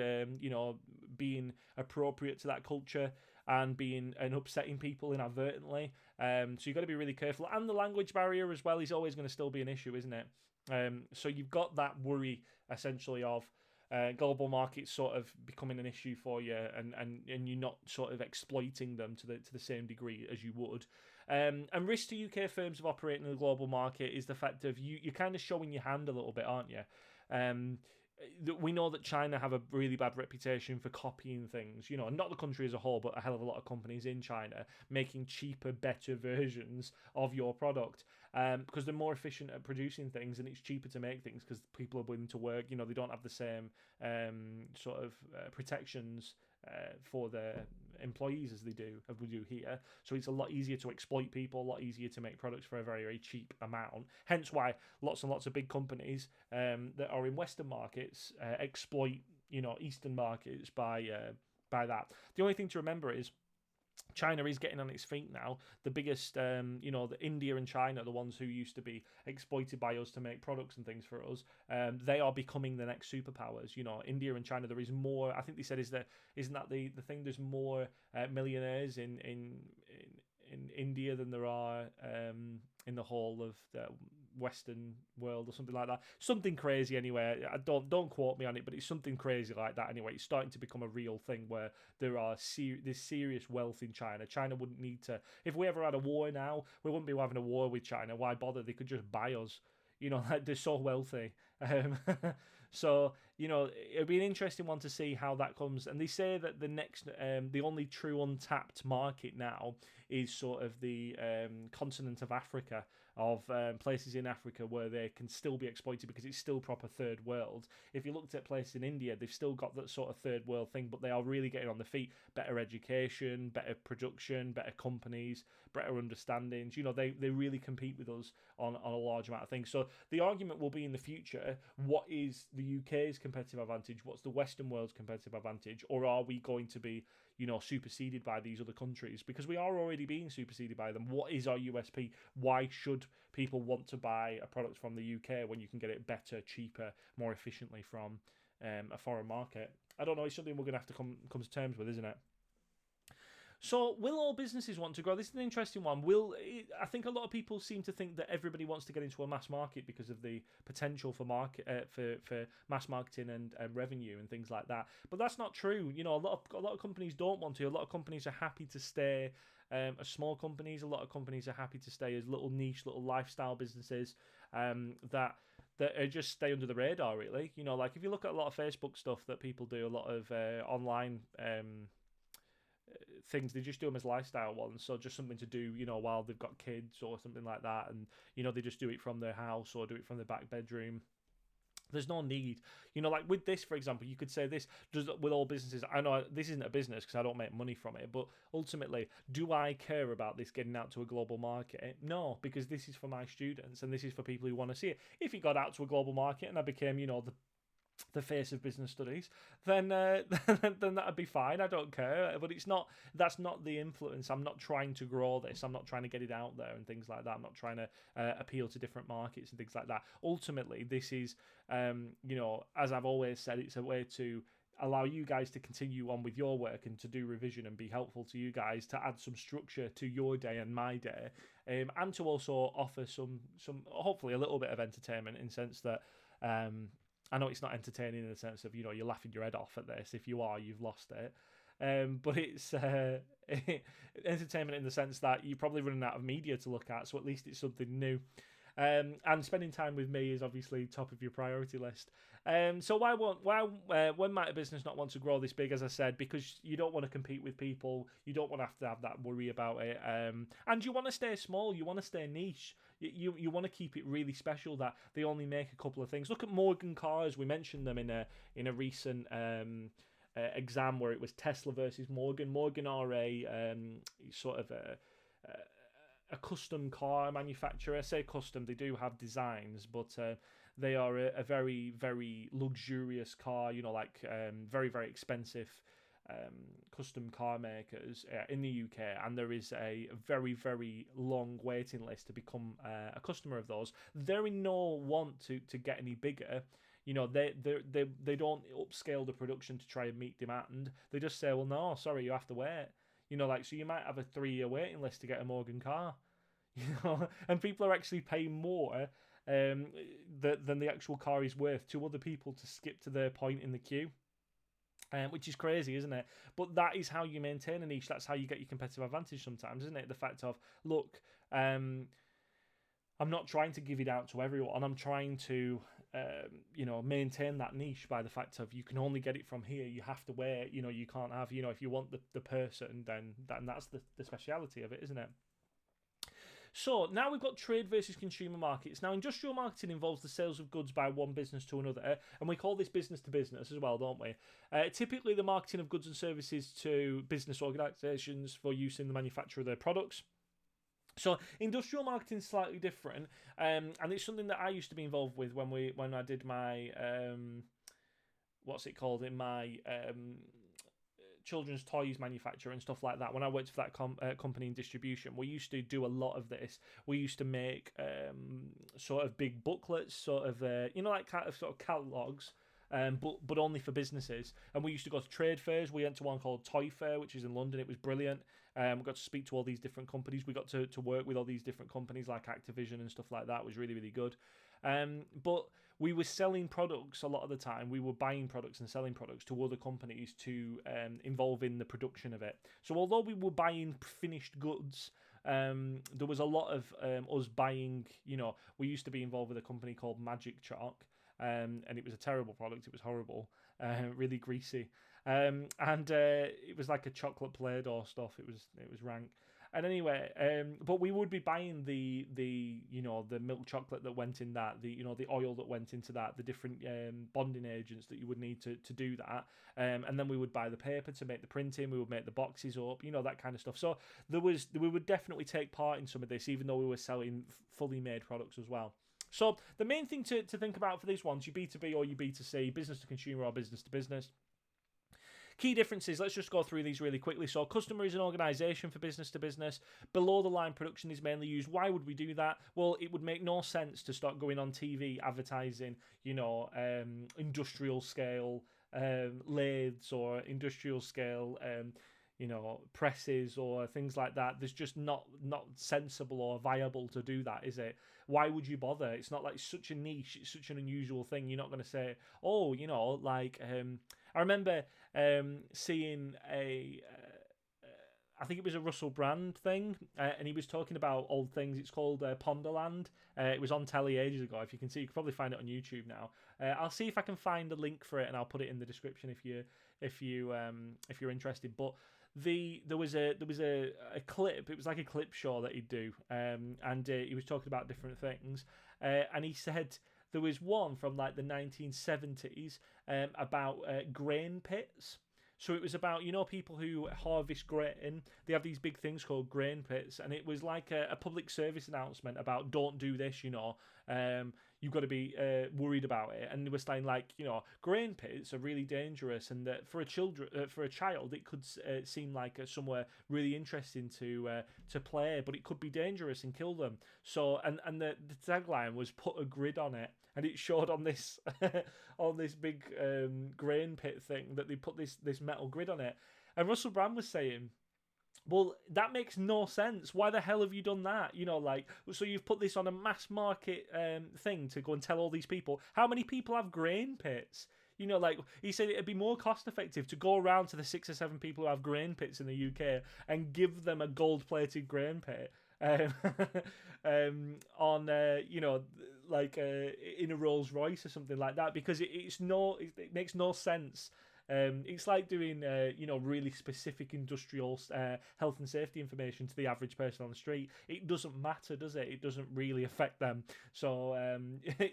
S1: being appropriate to that culture and upsetting people inadvertently. So you've got to be really careful. And the language barrier as well is always going to still be an issue, isn't it? So you've got that worry essentially of global markets sort of becoming an issue for you, and you're not sort of exploiting them to the same degree as you would. And risk to UK firms of operating in the global market is the fact of you're kind of showing your hand a little bit, aren't you? We know that China have a really bad reputation for copying things, not the country as a whole, but a hell of a lot of companies in China making cheaper, better versions of your product, because they're more efficient at producing things, and it's cheaper to make things because people are willing to work. They don't have the same sort of protections for their employees as we do here. So it's a lot easier to exploit people, a lot easier to make products for a very, very cheap amount. Hence why lots and lots of big companies that are in Western markets exploit Eastern markets by that. The only thing to remember is China is getting on its feet now. The biggest, the India and China, the ones who used to be exploited by us to make products and things for us, they are becoming the next superpowers. India and China, there is more. I think they said isn't that the thing? There's more millionaires in India than there are in the whole of the Western world, or something like that. Something crazy anyway. I don't quote me on it, but it's something crazy like that anyway. It's starting to become a real thing where there's serious wealth in China. China wouldn't need to. If we ever had a war now, we wouldn't be having a war with China. Why bother? They could just buy us. They're so wealthy. So, it'll be an interesting one to see how that comes. And they say that the only true untapped market now is sort of the continent of Africa, of places in Africa where they can still be exploited because it's still proper third world. If you looked at places in India, they've still got that sort of third world thing, but they are really getting on the feet. Better education, better production, better companies, better understandings. They really compete with us on a large amount of things. So the argument will be in the future, what is the UK's competitive advantage? What's the Western world's competitive advantage? Or are we going to be, superseded by these other countries? Because we are already being superseded by them. What is our USP? Why should people want to buy a product from the UK when you can get it better, cheaper, more efficiently from a foreign market? I don't know. It's something we're going to have to come to terms with, isn't it? So, will all businesses want to grow? This is an interesting one. I think a lot of people seem to think that everybody wants to get into a mass market because of the potential for for mass marketing and revenue and things like that. But that's not true. A lot of companies don't want to. A lot of companies are happy to stay as small companies. A lot of companies are happy to stay as little niche, little lifestyle businesses that are just stay under the radar. Really, like if you look at a lot of Facebook stuff that people do, a lot of online things, they just do them as lifestyle ones, so just something to do while they've got kids or something like that, and they just do it from their house or do it from their back bedroom. There's no need, like with this, for example, you could say this does with all businesses. I know this isn't a business because I don't make money from it, but ultimately, do I care about this getting out to a global market? No, because this is for my students and this is for people who want to see it. If it got out to a global market and I became the face of business studies, then then that'd be fine. I don't care, but that's not the influence. I'm not trying to grow this. I'm not trying to get it out there and things like that. I'm not trying to appeal to different markets and things like that. Ultimately, this is as I've always said, it's a way to allow you guys to continue on with your work and to do revision and be helpful to you guys, to add some structure to your day and my day, and to also offer some hopefully a little bit of entertainment, in the sense that I know it's not entertaining in the sense of, you're laughing your head off at this. If you are, you've lost it. But it's entertainment in the sense that you're probably running out of media to look at, so at least it's something new. And spending time with me is obviously top of your priority list. So when might a business not want to grow this big? As I said, because you don't want to compete with people, you don't want to have that worry about it, and you want to stay small, you want to stay niche. You want to keep it really special, that they only make a couple of things. Look at Morgan Cars. We mentioned them in a recent exam where it was Tesla versus Morgan. Morgan are a sort of a custom car manufacturer. I say custom, they do have designs, but they are a very, very luxurious car, like very, very expensive custom car makers in the UK, and there is a very, very long waiting list to become a customer of those. They're in no want to get any bigger. They don't upscale the production to try and meet demand. They just say, well, no, sorry, you have to wait. So you might have a 3-year waiting list to get a Morgan car, and people are actually paying more than the actual car is worth to other people to skip to their point in the queue. Which is crazy, isn't it? But that is how you maintain a niche. That's how you get your competitive advantage sometimes, isn't it? The fact of, look, I'm not trying to give it out to everyone. I'm trying to, maintain that niche by the fact of, you can only get it from here. You have to wear, you can't have, if you want the person, then that's the speciality of it, isn't it? So now we've got trade versus consumer markets. Now, industrial marketing involves the sales of goods by one business to another, and we call this business to business as well, don't we? Typically, the marketing of goods and services to business organisations for use in the manufacture of their products. So industrial marketing is slightly different, and it's something that I used to be involved with when I did my in my children's toys manufacturer and stuff like that. When I worked for that company in distribution, we used to do a lot of this. We used to make sort of big booklets, sort of like kind of sort of catalogs, but only for businesses. And we used to go to trade fairs. We went to one called Toy Fair, which is in London. It was brilliant. We got to speak to all these different companies. We got to work with all these different companies like Activision and stuff like that. It was really, really good. But we were selling products a lot of the time. We were buying products and selling products to other companies to involve in the production of it. So although we were buying finished goods, there was a lot of us buying, we used to be involved with a company called Magic Chalk, and it was a terrible product. It was horrible, really greasy. And it was like a chocolate Play-Doh stuff. It was rank. And anyway, but we would be buying the milk chocolate that went in that, the oil that went into that, the different bonding agents that you would need to do that, and then we would buy the paper to make the printing. We would make the boxes up, that kind of stuff. So we would definitely take part in some of this, even though we were selling fully made products as well. So the main thing to think about for these ones, your B2B or your B2C, business to consumer or business to business. Key differences, let's just go through these really quickly. So customer is an organisation for business to business. Below the line production is mainly used. Why would we do that? Well, it would make no sense to start going on TV advertising, industrial scale lathes or industrial scale presses or things like that. There's just not sensible or viable to do that, is it? Why would you bother? It's not like such a niche, it's such an unusual thing. You're not going to say, I remember seeing I think it was a Russell Brand thing, and he was talking about old things. It's called Ponderland. It was on telly ages ago. If you can see, you can probably find it on YouTube now. I'll see if I can find a link for it, and I'll put it in the description if you're interested. But there was a clip. It was like a clip show that he'd do, and he was talking about different things, and he said there was one from like the 1970s about grain pits. So it was about, people who harvest grain. They have these big things called grain pits, and it was like a public service announcement about don't do this, you've got to be worried about it. And they were saying grain pits are really dangerous, and that for a child it could seem like somewhere really interesting to play, but it could be dangerous and kill them. So and the tagline was put a grid on it. and it showed on this on this big grain pit thing that they put this metal grid on it. And Russell Brand was saying, well, that makes no sense. Why the hell have you done that? You know, like, so you've put this on a mass market thing to go and tell all these people. How many people have grain pits? You know, like, he said it'd be more cost effective to go around to the 6 or 7 people who have grain pits in the UK and give them a gold-plated grain pit on, you know, like in a Rolls Royce or something like that, because it makes no sense. It's like doing, you know, really specific industrial health and safety information to the average person on the street. It doesn't matter, does it? It doesn't really affect them. So,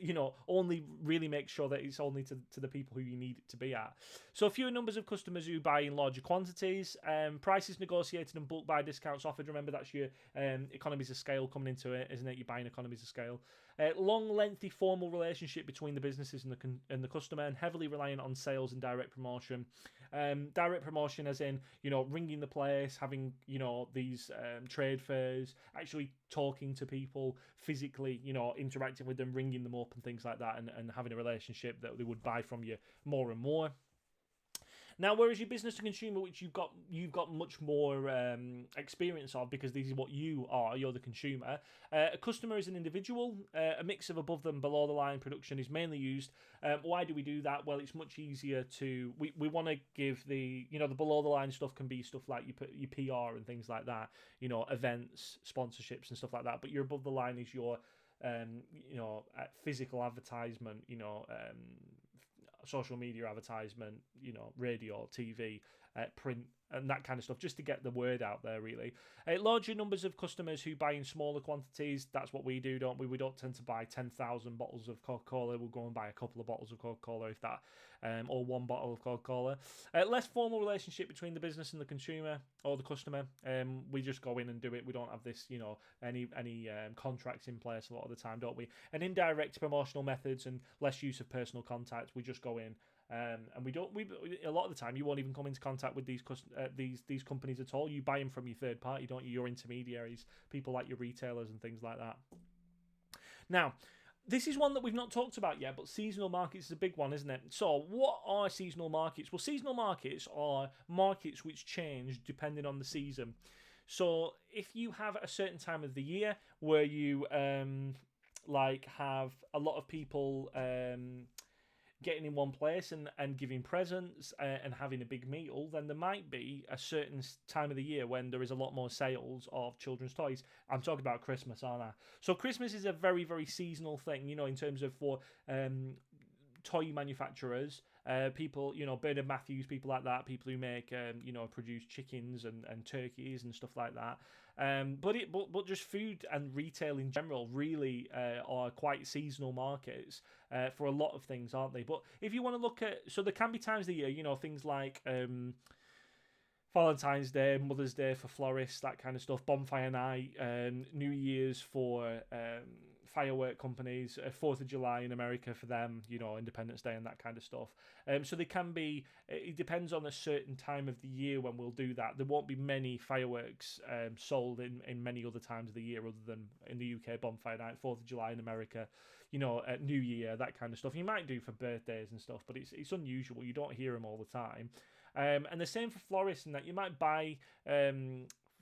S1: you know, only really make sure that it's only to the people who you need it to be at. So fewer numbers of customers who buy in larger quantities. Prices negotiated and bulk buy discounts offered. Remember, that's your economies of scale coming into it, isn't it? You're buying economies of scale. Long, lengthy, formal relationship between the businesses and the customer, and heavily reliant on sales and direct promotion. Direct promotion as in, you know, ringing the place, having, you know, these trade fairs, actually talking to people physically, you know, interacting with them, ringing them up and things like that, and having a relationship that they would buy from you more and more. Now, whereas your business to consumer, which you've got much more experience of, because this is what you are, you're the consumer. A customer is an individual. A mix of above and below the line production is mainly used. Why do we do that? Well, it's much easier to. We want to give the, you know, the below the line stuff can be stuff like your PR and things like that. You know, events, sponsorships, and stuff like that. But your above the line is your you know, physical advertisement. You know. Social media advertisement, you know, radio, TV, print, and that kind of stuff, just to get the word out there, really. Larger numbers of customers who buy in smaller quantities, that's what we do, don't we? We don't tend to buy 10,000 bottles of Coca-Cola. We'll go and buy a couple of bottles of Coca-Cola, if that, or one bottle of Coca-Cola. Less formal relationship between the business and the consumer or the customer. We just go in and do it. We don't have this, you know, any contracts in place a lot of the time, don't we? And indirect promotional methods and less use of personal contact. We just go in. And we a lot of the time you won't even come into contact with these companies at all. You buy them from your third party, don't you? Your intermediaries, people like your retailers and things like that. Now, this is one that we've not talked about yet, but seasonal markets is a big one, isn't it? So what are seasonal markets? Well, seasonal markets are markets which change depending on the season. So if you have a certain time of the year where you like have a lot of people getting in one place and giving presents and having a big meal, then there might be a certain time of the year when there is a lot more sales of children's toys. I'm talking about Christmas, aren't I? So Christmas is a very, very seasonal thing, you know, in terms of for toy manufacturers, people, you know, Bernard Matthews, people like that, people who make, you know, produce chickens and turkeys and stuff like that. But just food and retail in general really are quite seasonal markets for a lot of things, aren't they? But if you want to look at, so there can be times of the year, you know, things like Valentine's Day, Mother's Day for florists, that kind of stuff, bonfire night, New Year's for firework companies, 4th of July in America for them, you know, Independence Day and that kind of stuff. So they can be, it depends on a certain time of the year when we'll do that. There won't be many fireworks sold in many other times of the year other than in the UK, bonfire night, 4th of July in America, you know, New Year, that kind of stuff. You might do for birthdays and stuff, but it's unusual. You don't hear them all the time. And the same for florists, in that you might buy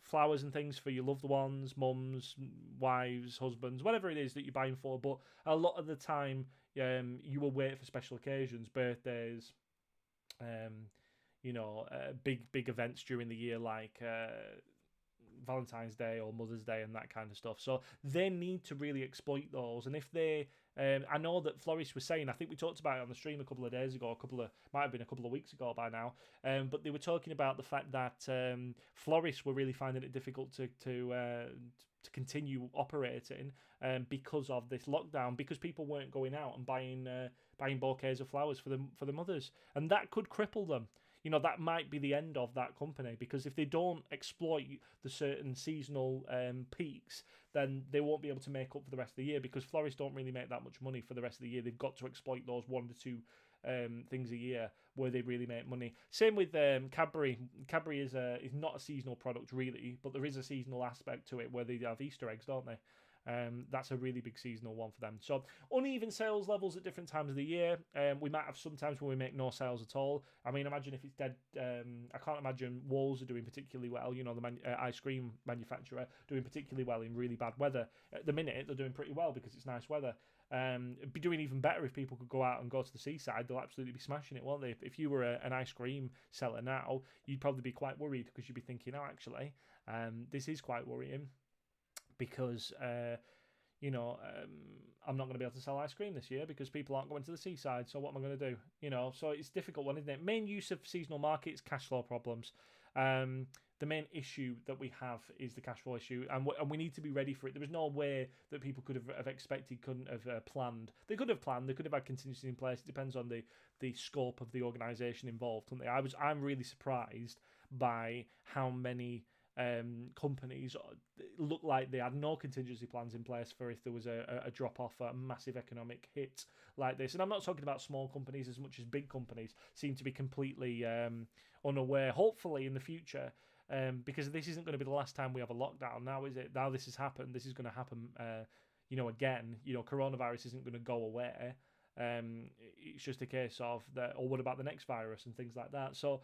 S1: flowers and things for your loved ones, mums, wives, husbands, whatever it is that you're buying for. But a lot of the time, you will wait for special occasions, birthdays, you know, big events during the year like Valentine's Day or Mother's Day and that kind of stuff. So they need to really exploit those. And if they, I know that florists were saying, I think we talked about it on the stream a couple of days ago, might have been a couple of weeks ago by now, but they were talking about the fact that florists were really finding it difficult to continue operating because of this lockdown, because people weren't going out and buying bouquets of flowers for the mothers, and that could cripple them. You know, that might be the end of that company, because if they don't exploit the certain seasonal peaks, then they won't be able to make up for the rest of the year, because florists don't really make that much money for the rest of the year. They've got to exploit those 1 to 2 things a year where they really make money. Same with Cadbury. Cadbury is not a seasonal product really, but there is a seasonal aspect to it where they have Easter eggs, don't they? That's a really big seasonal one for them. So uneven sales levels at different times of the year. We might have sometimes when we make no sales at all. I mean, imagine if it's dead. I can't imagine Walls are doing particularly well. You know, the ice cream manufacturer doing particularly well in really bad weather. At the minute, they're doing pretty well because it's nice weather. It'd be doing even better if people could go out and go to the seaside. They'll absolutely be smashing it, won't they? If you were an ice cream seller now, you'd probably be quite worried because you'd be thinking, oh, actually, this is quite worrying because, I'm not going to be able to sell ice cream this year because people aren't going to the seaside. So what am I going to do? So it's a difficult one, isn't it? Main use of seasonal markets, cash flow problems. The main issue that we have is the cash flow issue, and we need to be ready for it. There was no way that people could have expected, couldn't have planned. They could have planned. They could have had contingency in place. It depends on the scope of the organisation involved. I'm really surprised by how many companies look like they had no contingency plans in place for if there was a drop off, a massive economic hit like this. And I'm not talking about small companies as much as big companies seem to be completely unaware. Hopefully in the future. Because this isn't going to be the last time we have a lockdown now, is it? Now this has happened, this is going to happen, again. Coronavirus isn't going to go away. It's just a case of that, or what about the next virus and things like that. So,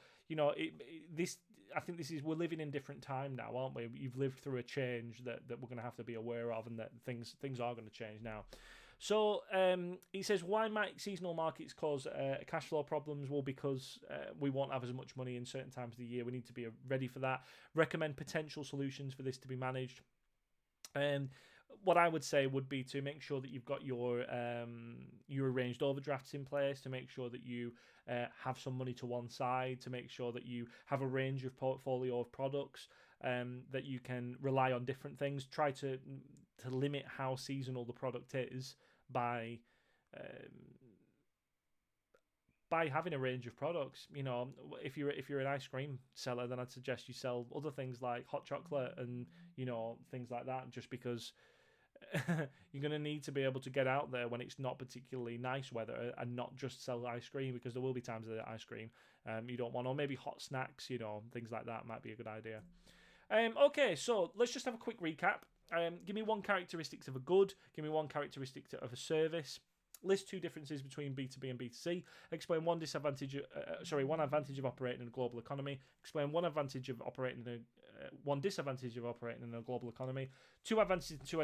S1: I think we're living in different time now, aren't we? You've lived through a change that we're going to have to be aware of, and that things are going to change now. So he says, why might seasonal markets cause cash flow problems? Well, because we won't have as much money in certain times of the year. We need to be ready for that. Recommend potential solutions for this to be managed. What I would say would be to make sure that you've got your arranged overdrafts in place, to make sure that you have some money to one side, to make sure that you have a range of portfolio of products, that you can rely on different things. Try to limit how seasonal the product is by having a range of products. If you're an ice cream seller, then I'd suggest you sell other things like hot chocolate and things like that, just because you're going to need to be able to get out there when it's not particularly nice weather and not just sell ice cream, because there will be times that ice cream you don't want, or maybe hot snacks, things like that might be a good idea. Okay, so let's just have a quick recap. Give me one characteristic of a good, give me one characteristic of a service. List two differences between B2B and B2C. Explain one advantage of operating in a global economy. Explain one disadvantage of operating in a global economy. Two advantages and two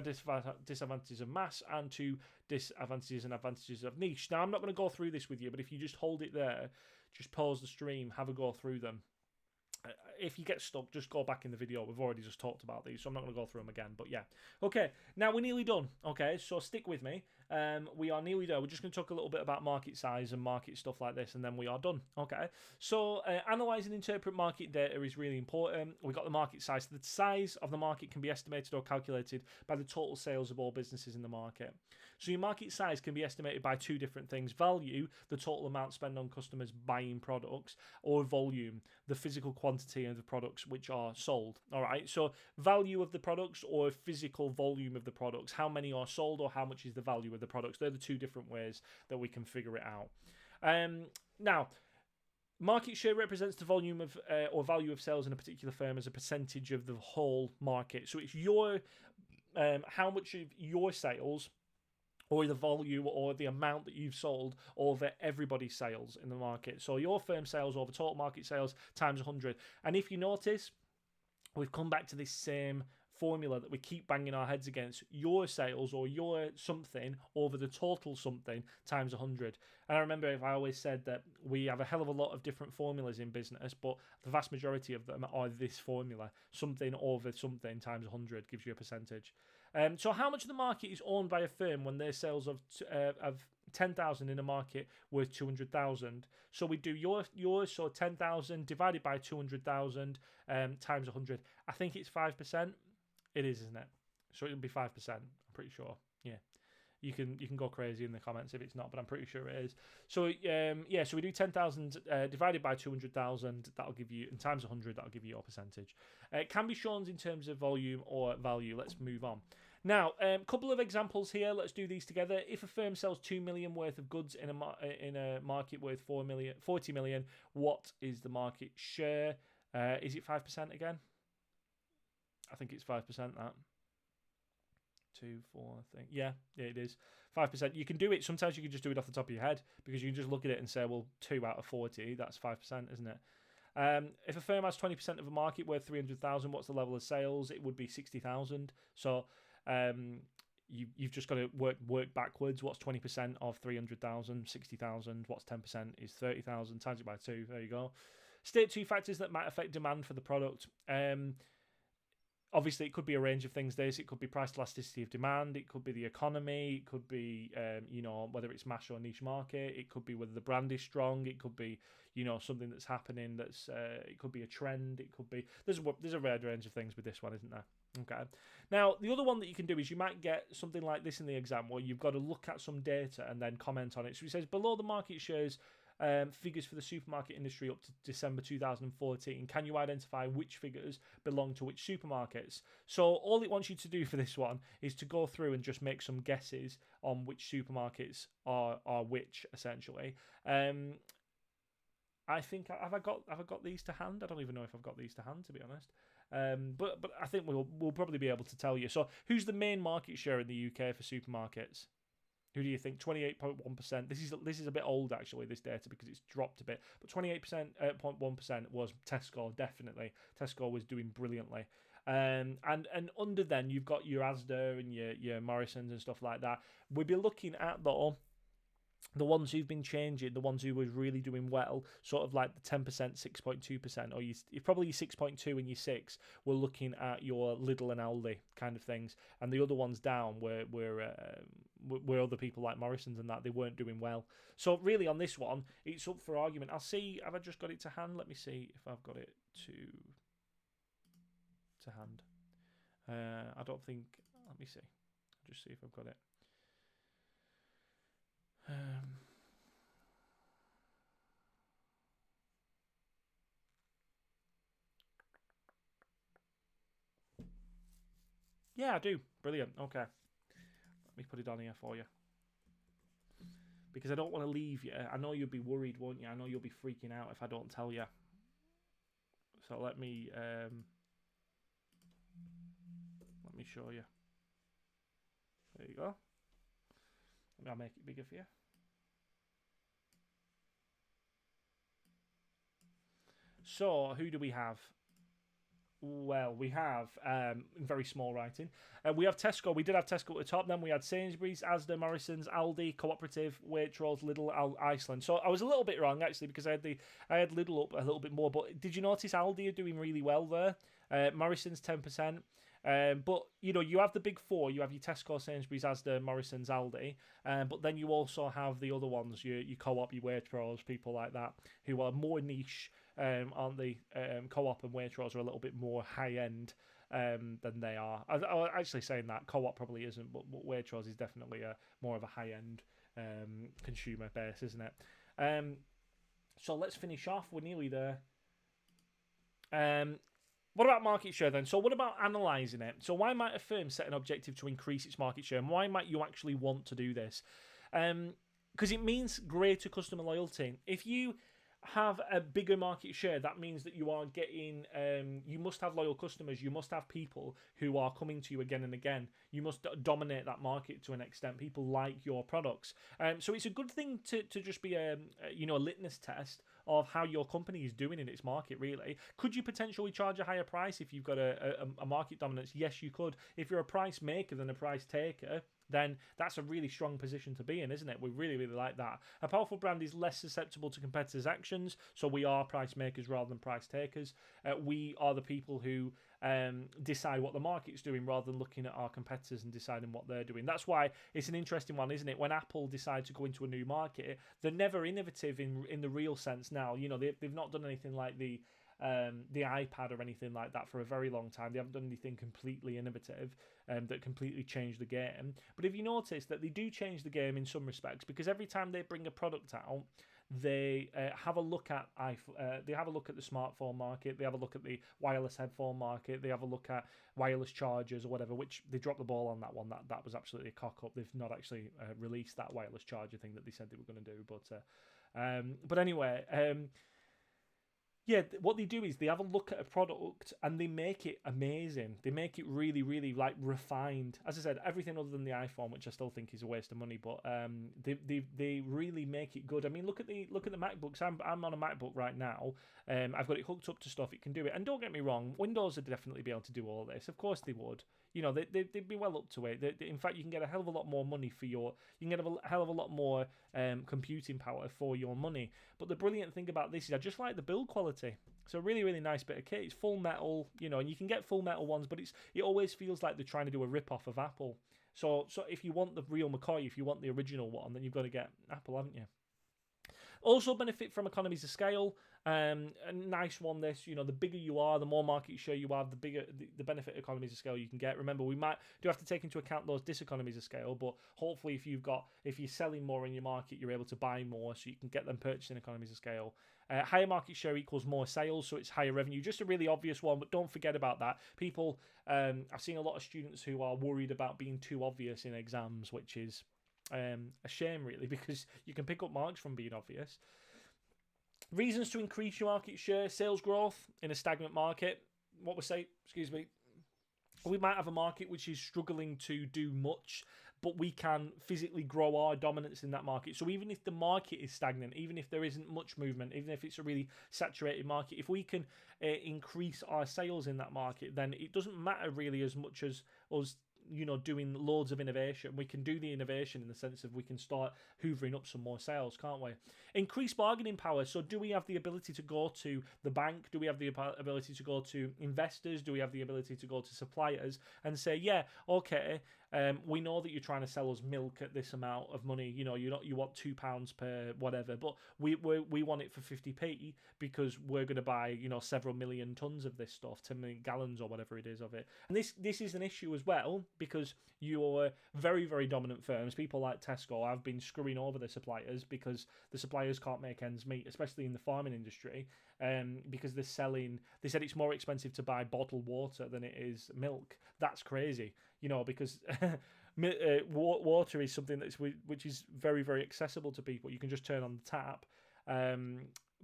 S1: disadvantages of mass, and two disadvantages and advantages of niche. Now, I'm not going to go through this with you, but if you just hold it there, just pause the stream, have a go through them. If you get stuck, just go back in the video. We've already just talked about these, so I'm not going to go through them again. But yeah. Okay, now we're nearly done. Okay, so stick with me. We are nearly there. We're just going to talk a little bit about market size and market stuff like this, and then we are done. Okay, so analyze and interpret market data is really important. We've got the market size. The size of the market can be estimated or calculated by the total sales of all businesses in the market. So your market size can be estimated by two different things: value, the total amount spent on customers buying products, or volume, the physical quantity of the products which are sold. All right, so value of the products or physical volume of the products, how many are sold or how much is the value of the products. They're the two different ways that we can figure it out. Now, market share represents the volume of or value of sales in a particular firm as a percentage of the whole market. So it's your how much of your sales, or the volume or the amount that you've sold over everybody's sales in the market. So your firm sales over total market sales times 100. And if you notice, we've come back to this same formula that we keep banging our heads against: your sales or your something over the total something times 100. And I remember I always said that we have a hell of a lot of different formulas in business, but the vast majority of them are this formula: something over something times 100 gives you a percentage. So how much of the market is owned by a firm when their sales of 10,000 in a market worth 200,000? So we do yours, so 10,000 divided by 200,000 times 100. I think it's 5%. It is, isn't it? So it'll be 5%. I'm pretty sure. Yeah. You can go crazy in the comments if it's not, but I'm pretty sure it is. So so we do 10,000 divided by 200,000. That'll give you, and times 100. That'll give you your percentage. It can be shown in terms of volume or value. Let's move on. Now, a couple of examples here. Let's do these together. If a firm sells 2 million worth of goods in a market worth 40 million, what is the market share? Is it 5% again? I think it's 5%. That 2, 4, I think. Yeah, it is 5%. You can do it. Sometimes you can just do it off the top of your head because you can just look at it and say, well, 2 out of 40, that's 5%, isn't it? If a firm has 20% of a market worth 300,000, what's the level of sales? It would be 60,000. So you've just got to work backwards. What's 20% of 300,000? 60,000. What's 10% is 30,000. Times it by 2. There you go. State 2 factors that might affect demand for the product. Obviously, it could be a range of things. It could be price elasticity of demand. It could be the economy. It could be, whether it's mass or niche market. It could be whether the brand is strong. It could be, something that's happening. It could be a trend. It could be there's a wide range of things with this one, isn't there? Okay. Now, the other one that you can do is you might get something like this in the exam where you've got to look at some data and then comment on it. So it says below the market shares. Figures for the supermarket industry up to December 2014. Can you identify which figures belong to which supermarkets? So all it wants you to do for this one is to go through and just make some guesses on which supermarkets are which, essentially. I think have I got these to hand? I don't even know if I've got these to hand, to be honest. But I think we'll probably be able to tell you. So who's the main market share in the UK for supermarkets? Who do you think? 28.1%. This is a bit old, actually, this data, because it's dropped a bit. But 28.1% was Tesco, definitely. Tesco was doing brilliantly. And under then, you've got your Asda and your Morrisons and stuff like that. We'll be looking at, though, the ones who've been changing, the ones who were really doing well, sort of like the 10%, 6.2%, or you're probably your 6.2 and your 6, we're looking at your Lidl and Aldi kind of things. And the other ones down were other people like Morrison's and that, they weren't doing well. So really on this one, it's up for argument. I'll see, have I just got it to hand? Let me see if I've got it to hand. I don't think, let me see. I'll just see if I've got it. Yeah, I do. Brilliant. Okay. Let me put it on here for you. Because I don't want to leave you. I know you'll be worried, won't you? I know you'll be freaking out if I don't tell you. So let me show you. There you go. I'll make it bigger for you. So, who do we have? Well, we have, in very small writing, we have Tesco. We did have Tesco at the top. Then we had Sainsbury's, Asda, Morrison's, Aldi, Cooperative, Waitrose, Lidl, Iceland. So I was a little bit wrong, actually, because I had Lidl up a little bit more. But did you notice Aldi are doing really well there? Morrison's 10%. But, you have the big four. You have your Tesco, Sainsbury's, Asda, Morrison's, Aldi. But then you also have the other ones, your Co-op, your Waitrose, people like that, who are more niche, aren't they? Co-op and Waitrose are a little bit more high-end than they are. I was actually saying that. Co-op probably isn't, but Waitrose is definitely more of a high-end consumer base, isn't it? So let's finish off. We're nearly there. What about market share then? So what about analysing it? So why might a firm set an objective to increase its market share? And why might you actually want to do this? Because it means greater customer loyalty. If you have a bigger market share, that means that you are getting, you must have loyal customers. You must have people who are coming to you again and again. You must dominate that market to an extent. People like your products. So it's a good thing to just be a litmus test of how your company is doing in its market, really. Could you potentially charge a higher price if you've got a market dominance? Yes, you could. If you're a price maker than a price taker, then that's a really strong position to be in, isn't it? We really, really like that. A powerful brand is less susceptible to competitors' actions, so we are price makers rather than price takers. We are the people who decide what the market's doing rather than looking at our competitors and deciding what they're doing. That's why it's an interesting one, isn't it? When Apple decide to go into a new market, they're never innovative in the real sense now. They've not done anything like the iPad or anything like that for a very long time. They haven't done anything completely innovative that completely changed the game. But if you notice that they do change the game in some respects, because every time they bring a product out, they have a look at the smartphone market, they have a look at the wireless headphone market, they have a look at wireless chargers or whatever, which they dropped the ball on that one. That was absolutely a cock up. They've not actually released that wireless charger thing that they said they were going to do. But anyway. Yeah, what they do is they have a look at a product and they make it amazing. They make it really, really like refined. As I said, everything other than the iPhone, which I still think is a waste of money, but they really make it good. I mean, look at the MacBooks. I'm on a MacBook right now. I've got it hooked up to stuff. It can do it. And don't get me wrong, Windows would definitely be able to do all this. Of course they would. You know, they'd be well up to it. In fact, you can get a hell of a lot more money for your. You can get a hell of a lot more computing power for your money. But the brilliant thing about this is I just like the build quality. It's a really, really nice bit of kit. It's full metal, you know, and you can get full metal ones, but it always feels like they're trying to do a rip-off of Apple. So if you want the real McCoy, if you want the original one, then you've got to get Apple, haven't you? Also benefit from economies of scale. A nice one, this, you know, the bigger you are, the more market share you have, the bigger the benefit economies of scale you can get. Remember, we might do have to take into account those diseconomies of scale, but hopefully if you're selling more in your market, you're able to buy more, so you can get them purchasing economies of scale. Higher market share equals more sales, so it's higher revenue. Just a really obvious one, but don't forget about that. People, I've seen a lot of students who are worried about being too obvious in exams, which is a shame, really, because you can pick up marks from being obvious. Reasons to increase your market share: sales growth in a stagnant market. What we say, we might have a market which is struggling to do much, but we can physically grow our dominance in that market. So even if the market is stagnant, even if there isn't much movement, even if it's a really saturated market, if we can increase our sales in that market, then it doesn't matter really as much as us, you know, doing loads of innovation. We can do the innovation in the sense of we can start hoovering up some more sales, can't we? Increase bargaining power. So do we have the ability to go to the bank? Do we have the ability to go to investors? Do we have the ability to go to suppliers and say, yeah, okay, we know that you're trying to sell us milk at this amount of money. You know, you want £2 per whatever, but we want it for 50p because we're going to buy, you know, several million tons of this stuff, 10 million gallons or whatever it is of it. And this is an issue as well, because your very, very dominant firms, people like Tesco, have been screwing over the suppliers because the suppliers can't make ends meet, especially in the farming industry, because they said it's more expensive to buy bottled water than it is milk. That's crazy, you know, because water is something which is very, very accessible to people. You can just turn on the tap.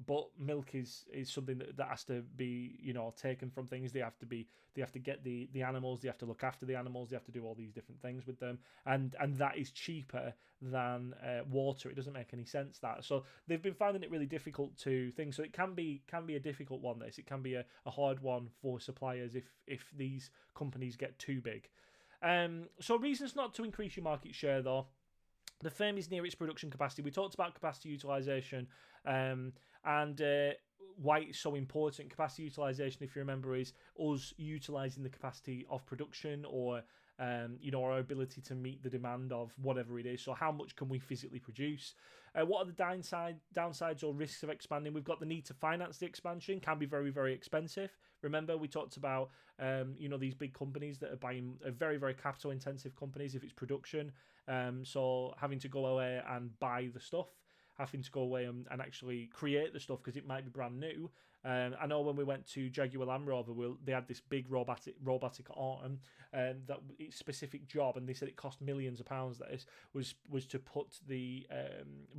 S1: But milk is something that has to be, you know, taken from things. They have to get the animals, they have to look after the animals, they have to do all these different things with them, and that is cheaper than water. It doesn't make any sense, that. So they've been finding it really difficult to think. So it can be a difficult one. It can be a hard one for suppliers if these companies get too big. So reasons not to increase your market share, though. The firm is near its production capacity. We talked about capacity utilisation and why it's so important. Capacity utilisation, if you remember, is us utilising the capacity of production, or you know, our ability to meet the demand of whatever it is. So how much can we physically produce? What are the downsides or risks of expanding? We've got the need to finance the expansion. Can be very, very expensive. Remember, we talked about you know, these big companies that are buying very, very capital intensive companies if it's production. So having to go away and buy the stuff, having to go away and actually create the stuff because it might be brand new. I know when we went to Jaguar Land Rover, they had this big robotic arm, that its specific job, and they said it cost millions of pounds. That was to put the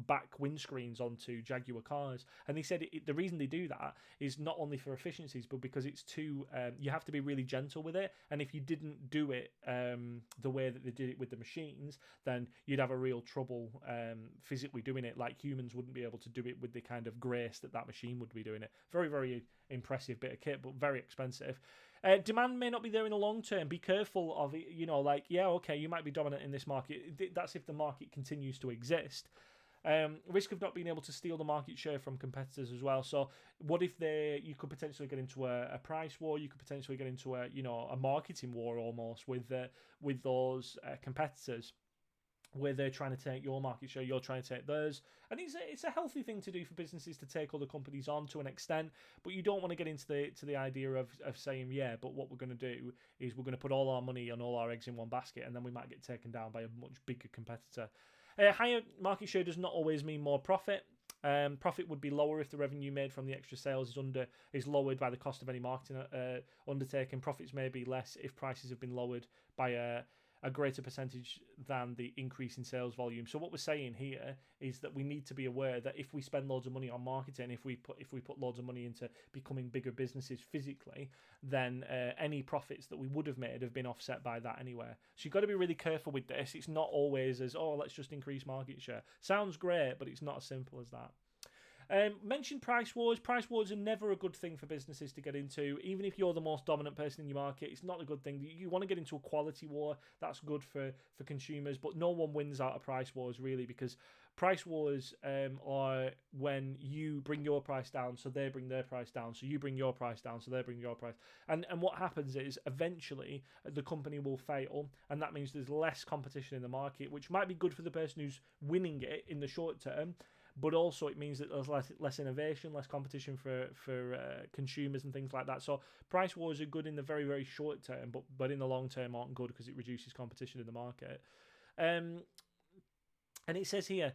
S1: back windscreens onto Jaguar cars, and they said the reason they do that is not only for efficiencies, but because it's too. You have to be really gentle with it, and if you didn't do it the way that they did it with the machines, then you'd have a real trouble physically doing it. Like humans wouldn't be able to do it with the kind of grace that machine would be doing it. Very, very impressive bit of kit, but very expensive. Demand may not be there in the long term. Be careful of it. You know, like, yeah, okay, you might be dominant in this market. That's if the market continues to exist. Risk of not being able to steal the market share from competitors as well. So what if you could potentially get into a price war? You could potentially get into a marketing war almost with those competitors, where they're trying to take your market share, you're trying to take theirs. And it's a healthy thing to do for businesses to take other companies on to an extent, but you don't want to get into the idea of saying, yeah, but what we're going to do is we're going to put all our money and all our eggs in one basket, and then we might get taken down by a much bigger competitor. Higher market share does not always mean more profit. Profit would be lower if the revenue made from the extra sales is lowered by the cost of any marketing undertaking. Profits may be less if prices have been lowered by a a greater percentage than the increase in sales volume. So what we're saying here is that we need to be aware that if we spend loads of money on marketing, if we put loads of money into becoming bigger businesses physically, then any profits that we would have made have been offset by that anyway. So you've got to be really careful with this. It's not always as, oh, let's just increase market share. Sounds great, but it's not as simple as that. Mentioned price wars. Price wars are never a good thing for businesses to get into. Even if you're the most dominant person in your market, it's not a good thing. You want to get into a quality war. That's good for consumers, but no one wins out of price wars, really, because price wars are when you bring your price down, so they bring their price down, so you bring your price down, so they bring your price. And what happens is eventually the company will fail, and that means there's less competition in the market, which might be good for the person who's winning it in the short term, but also it means that there's less innovation, less competition for consumers and things like that. So price wars are good in the very, very short term, but in the long term aren't good because it reduces competition in the market. And it says here,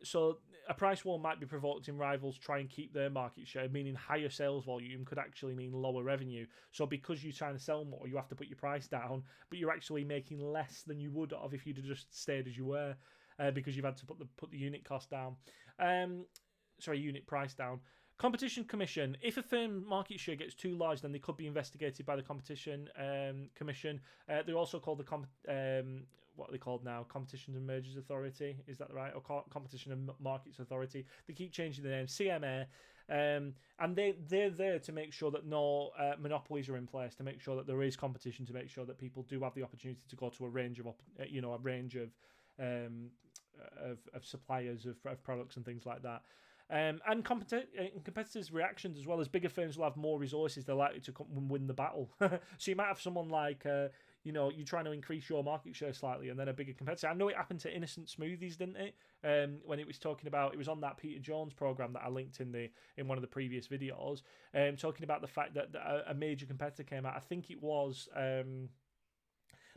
S1: so a price war might be provoked in rivals try and keep their market share, meaning higher sales volume could actually mean lower revenue. So because you're trying to sell more, you have to put your price down, but you're actually making less than you would have if you'd have just stayed as you were. Because you've had to put the unit cost down. Unit price down. Competition Commission. If a firm market share gets too large, then they could be investigated by the Competition Commission. They're also called what are they called now? Competition and Mergers Authority. Is that right? Or Competition and Markets Authority. They keep changing the name. CMA. And they're there to make sure that no monopolies are in place, to make sure that there is competition, to make sure that people do have the opportunity to go to a range of suppliers of products and things like that. And competitors' reactions as well. As bigger firms will have more resources, they're likely to come and win the battle. So you might have someone like, you're trying to increase your market share slightly, and then a bigger competitor. I know it happened to Innocent Smoothies, didn't it? When it was talking about, it was on that Peter Jones program that I linked in one of the previous videos, talking about the fact that a major competitor came out. I think it was.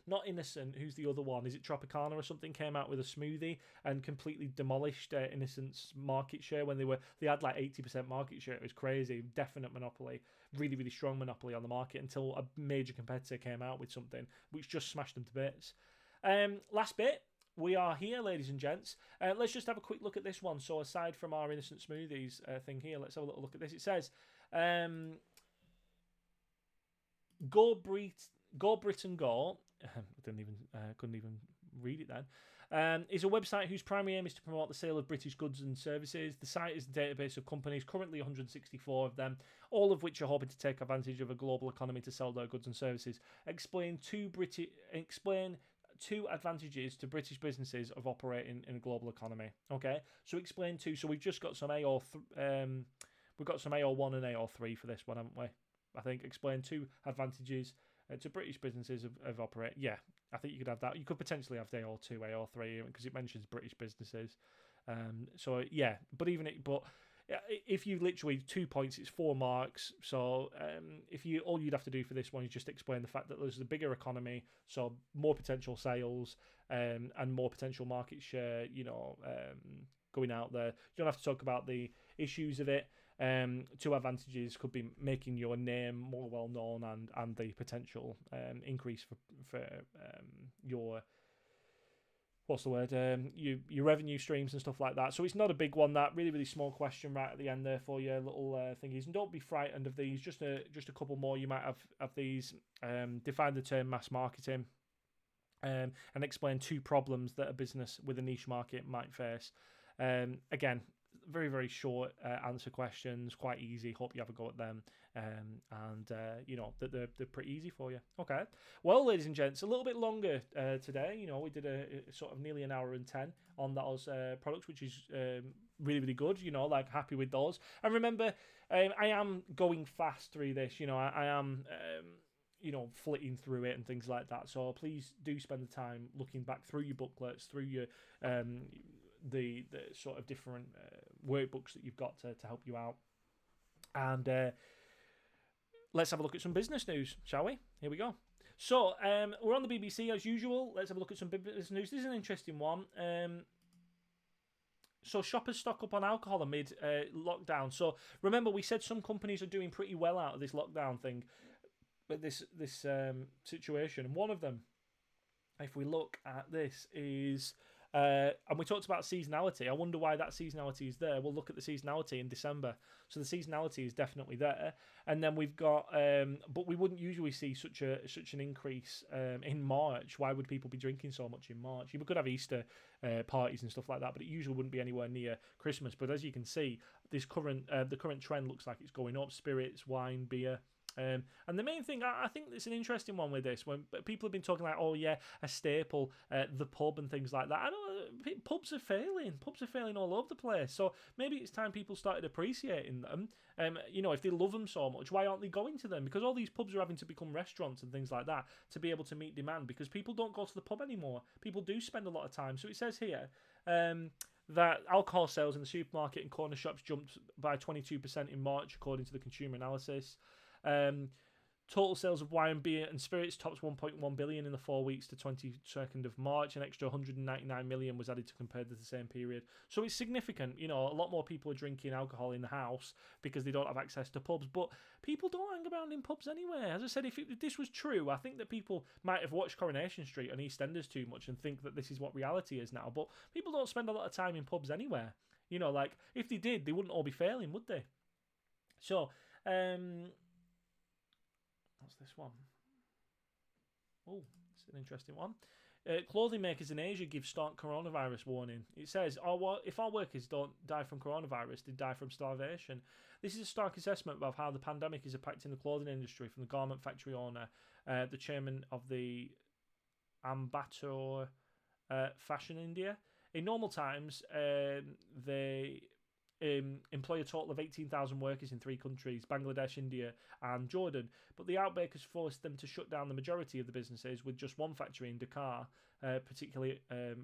S1: Not Innocent, who's the other one? Is it Tropicana or something? Came out with a smoothie and completely demolished Innocent's market share when they had like 80% market share. It was crazy, definite monopoly, really, really strong monopoly on the market until a major competitor came out with something which just smashed them to bits. Last bit, we are here, ladies and gents. Let's just have a quick look at this one. So aside from our Innocent Smoothies thing here, let's have a little look at this. It says, Go Britain Go. Couldn't even read it then. Is a website whose primary aim is to promote the sale of British goods and services. The site is a database of companies, currently 164 of them, all of which are hoping to take advantage of a global economy to sell their goods and services. Explain two advantages to British businesses of operating in a global economy. Okay, so explain two. So we've just got some we've got some AO1 and AO3 for this one, haven't we? I think explain two advantages to British businesses of operate. Yeah, I think you could have that. You could potentially have AO2, AO3 because it mentions British businesses. So yeah, but if you literally 2 points, it's 4 marks. So all you'd have to do for this one is just explain the fact that there's a bigger economy, so more potential sales and more potential market share. Going out there. You don't have to talk about the issues of it. Two advantages could be making your name more well known and the potential increase for your your revenue streams and stuff like that. So it's not a big one. That really, really small question right at the end there for your little thingies. And don't be frightened of these. Just a couple more. You might have these. Define the term mass marketing. And explain two problems that a business with a niche market might face. Again, very, very short answer questions, quite easy. Hope you have a go at them, and that they're pretty easy for you. Okay, well, ladies and gents, a little bit longer today. We did a sort of nearly an hour and 10 on those products, which is really, really good. Happy with those. And remember, I am going fast through this. I am. Flitting through it and things like that. So please do spend the time looking back through your booklets, through your the sort of different workbooks that you've got to help you out. And let's have a look at some business news, shall we? Here we go. So we're on the BBC as usual. Let's have a look at some business news. This is an interesting one. So shoppers stock up on alcohol amid lockdown. So remember, we said some companies are doing pretty well out of this lockdown thing. But this situation, and one of them if we look at this, is and we talked about seasonality. I wonder why that seasonality is there. We'll look at the seasonality in December. So the seasonality is definitely there. And then we've got, but we wouldn't usually see such an increase in March. Why would people be drinking so much in March? You could have Easter parties and stuff like that, but it usually wouldn't be anywhere near Christmas. But as you can see, the current trend looks like it's going up. Spirits, wine, beer. And the main thing, I think it's an interesting one with this, when people have been talking like, oh yeah, a staple, the pub and things like that. I don't. Pubs are failing all over the place. So maybe it's time people started appreciating them. If they love them so much, why aren't they going to them? Because all these pubs are having to become restaurants and things like that to be able to meet demand, because people don't go to the pub anymore. People do spend a lot of time. So it says here, that alcohol sales in the supermarket and corner shops jumped by 22% in March, according to the consumer analysis. Total sales of wine, beer, and spirits tops 1.1 billion in the 4 weeks to 22nd of March. An extra 199 million was added to compared to the same period. So it's significant. A lot more people are drinking alcohol in the house because they don't have access to pubs. But people don't hang around in pubs anyway. As I said, if this was true, I think that people might have watched Coronation Street and EastEnders too much and think that this is what reality is now. But people don't spend a lot of time in pubs anywhere. If they did, they wouldn't all be failing, would they? So, what's this one? Oh, it's an interesting one. Clothing makers in Asia give stark coronavirus warning. It says, if our workers don't die from coronavirus, they die from starvation. This is a stark assessment of how the pandemic is impacting the clothing industry from the garment factory owner, the chairman of the Ambattur Fashion India. In normal times, they employ a total of 18,000 workers in 3 countries, Bangladesh, India and Jordan. But the outbreak has forced them to shut down the majority of the businesses, with just one factory in Dhaka particularly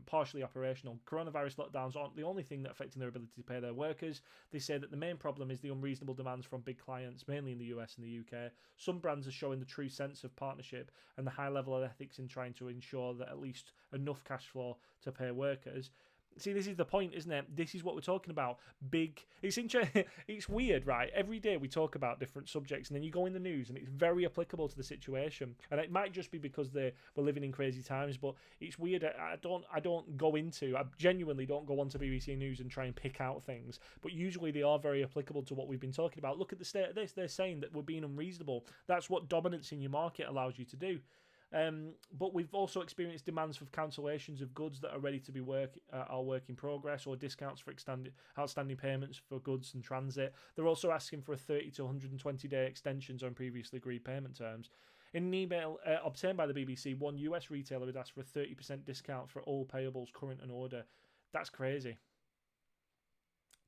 S1: partially operational. Coronavirus lockdowns aren't the only thing that affecting their ability to pay their workers. They say that the main problem is the unreasonable demands from big clients, mainly in the US and the UK. Some brands are showing the true sense of partnership and the high level of ethics in trying to ensure that at least enough cash flow to pay workers. See, this is the point, isn't it? This is what we're talking about. It's interesting. It's weird, right? Every day we talk about different subjects, and then you go in the news, and it's very applicable to the situation. And it might just be because we're living in crazy times, but it's weird. I genuinely don't go onto BBC News and try and pick out things, but usually they are very applicable to what we've been talking about. Look at the state of this. They're saying that we're being unreasonable. That's what dominance in your market allows you to do. But we've also experienced demands for cancellations of goods that are ready to be work in progress, or discounts for outstanding payments for goods in transit. They're also asking for a 30 to 120 day extensions on previously agreed payment terms. In an email obtained by the BBC, one US retailer had asked for a 30% discount for all payables current and order. That's crazy.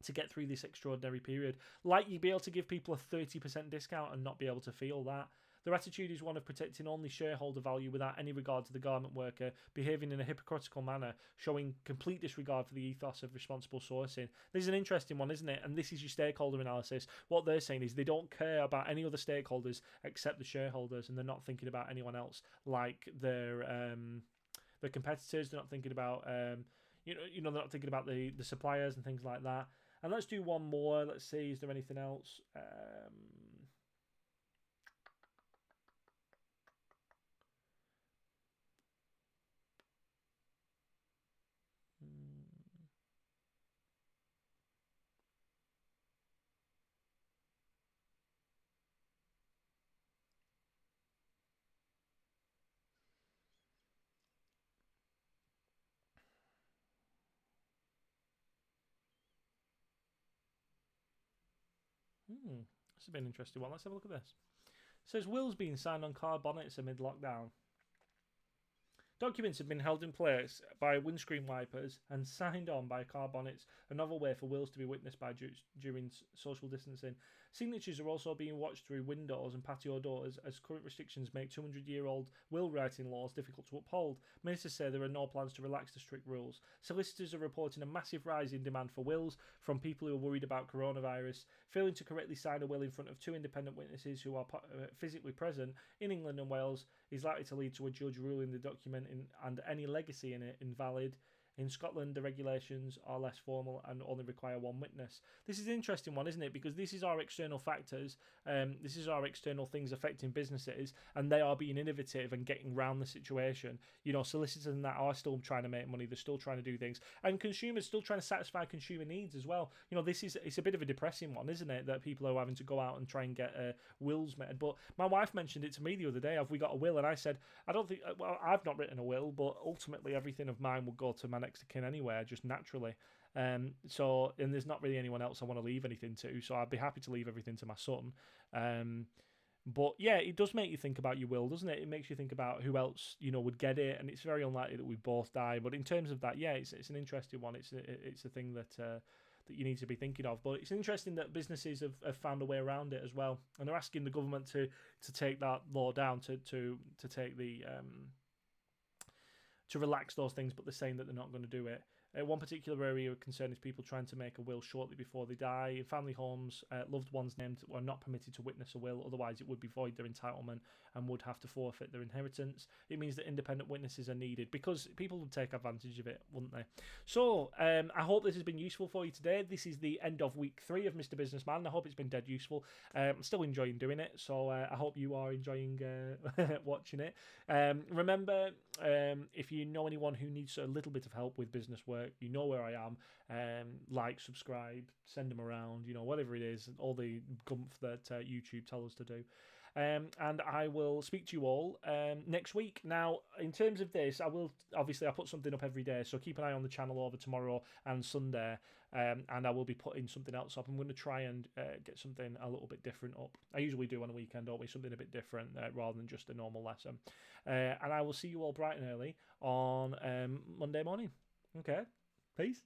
S1: To get through this extraordinary period. Like, you'd be able to give people a 30% discount and not be able to feel that. Their attitude is one of protecting only shareholder value without any regard to the garment worker, behaving in a hypocritical manner, showing complete disregard for the ethos of responsible sourcing. This is an interesting one, isn't it? And this is your stakeholder analysis. What they're saying is they don't care about any other stakeholders except the shareholders, and they're not thinking about anyone else like their competitors. They're not thinking about they're not thinking about the suppliers and things like that. And let's do one more. Let's see, is there anything else? This has been an interesting one. Let's have a look at this. It says wills being signed on car bonnets amid lockdown. Documents have been held in place by windscreen wipers and signed on by car bonnets, a novel way for wills to be witnessed by during social distancing. Signatures are also being watched through windows and patio doors, as current restrictions make 200-year-old will writing laws difficult to uphold. Ministers say there are no plans to relax the strict rules. Solicitors are reporting a massive rise in demand for wills from people who are worried about coronavirus. Failing to correctly sign a will in front of 2 independent witnesses who are physically present in England and Wales is likely to lead to a judge ruling the document and any legacy in it invalid. In Scotland, the regulations are less formal and only require one witness. This is an interesting one, isn't it? Because this is our external factors. This is our external things affecting businesses, and they are being innovative and getting around the situation. Solicitors and that are still trying to make money. They're still trying to do things, and consumers still trying to satisfy consumer needs as well. It's a bit of a depressing one, isn't it? That people are having to go out and try and get wills made. But my wife mentioned it to me the other day. Have we got a will? And I said, I don't think. Well, I've not written a will, but ultimately everything of mine will go to my next of kin anyway, just naturally. And there's not really anyone else I want to leave anything to, so I'd be happy to leave everything to my son. But yeah, it does make you think about your will, doesn't it? It makes you think about who else would get it, and it's very unlikely that we both die. But in terms of that, yeah, it's an interesting one. It's a thing that you need to be thinking of. But it's interesting that businesses have found a way around it as well, and they're asking the government to take that law down, to take the to relax those things, but they're saying that they're not going to do it. One particular area of concern is people trying to make a will shortly before they die. In family homes, loved ones named were not permitted to witness a will, otherwise it would be void their entitlement and would have to forfeit their inheritance. It means that independent witnesses are needed because people would take advantage of it, wouldn't they? So, I hope this has been useful for you today. This is the end of week 3 of Mr. Businessman. I hope it's been dead useful. I'm still enjoying doing it, so I hope you are enjoying watching it. Remember, if you know anyone who needs a little bit of help with business work, you know where I am. Like, subscribe, send them around, whatever it is, all the gumph that YouTube tell us to do. And I will speak to you all next week. Now, in terms of this, I put something up every day, so keep an eye on the channel over tomorrow and Sunday, and I will be putting something else up. I'm going to try and get something a little bit different up. I usually do on a weekend, don't we? Something a bit different rather than just a normal lesson. And I will see you all bright and early on Monday morning. Okay, peace.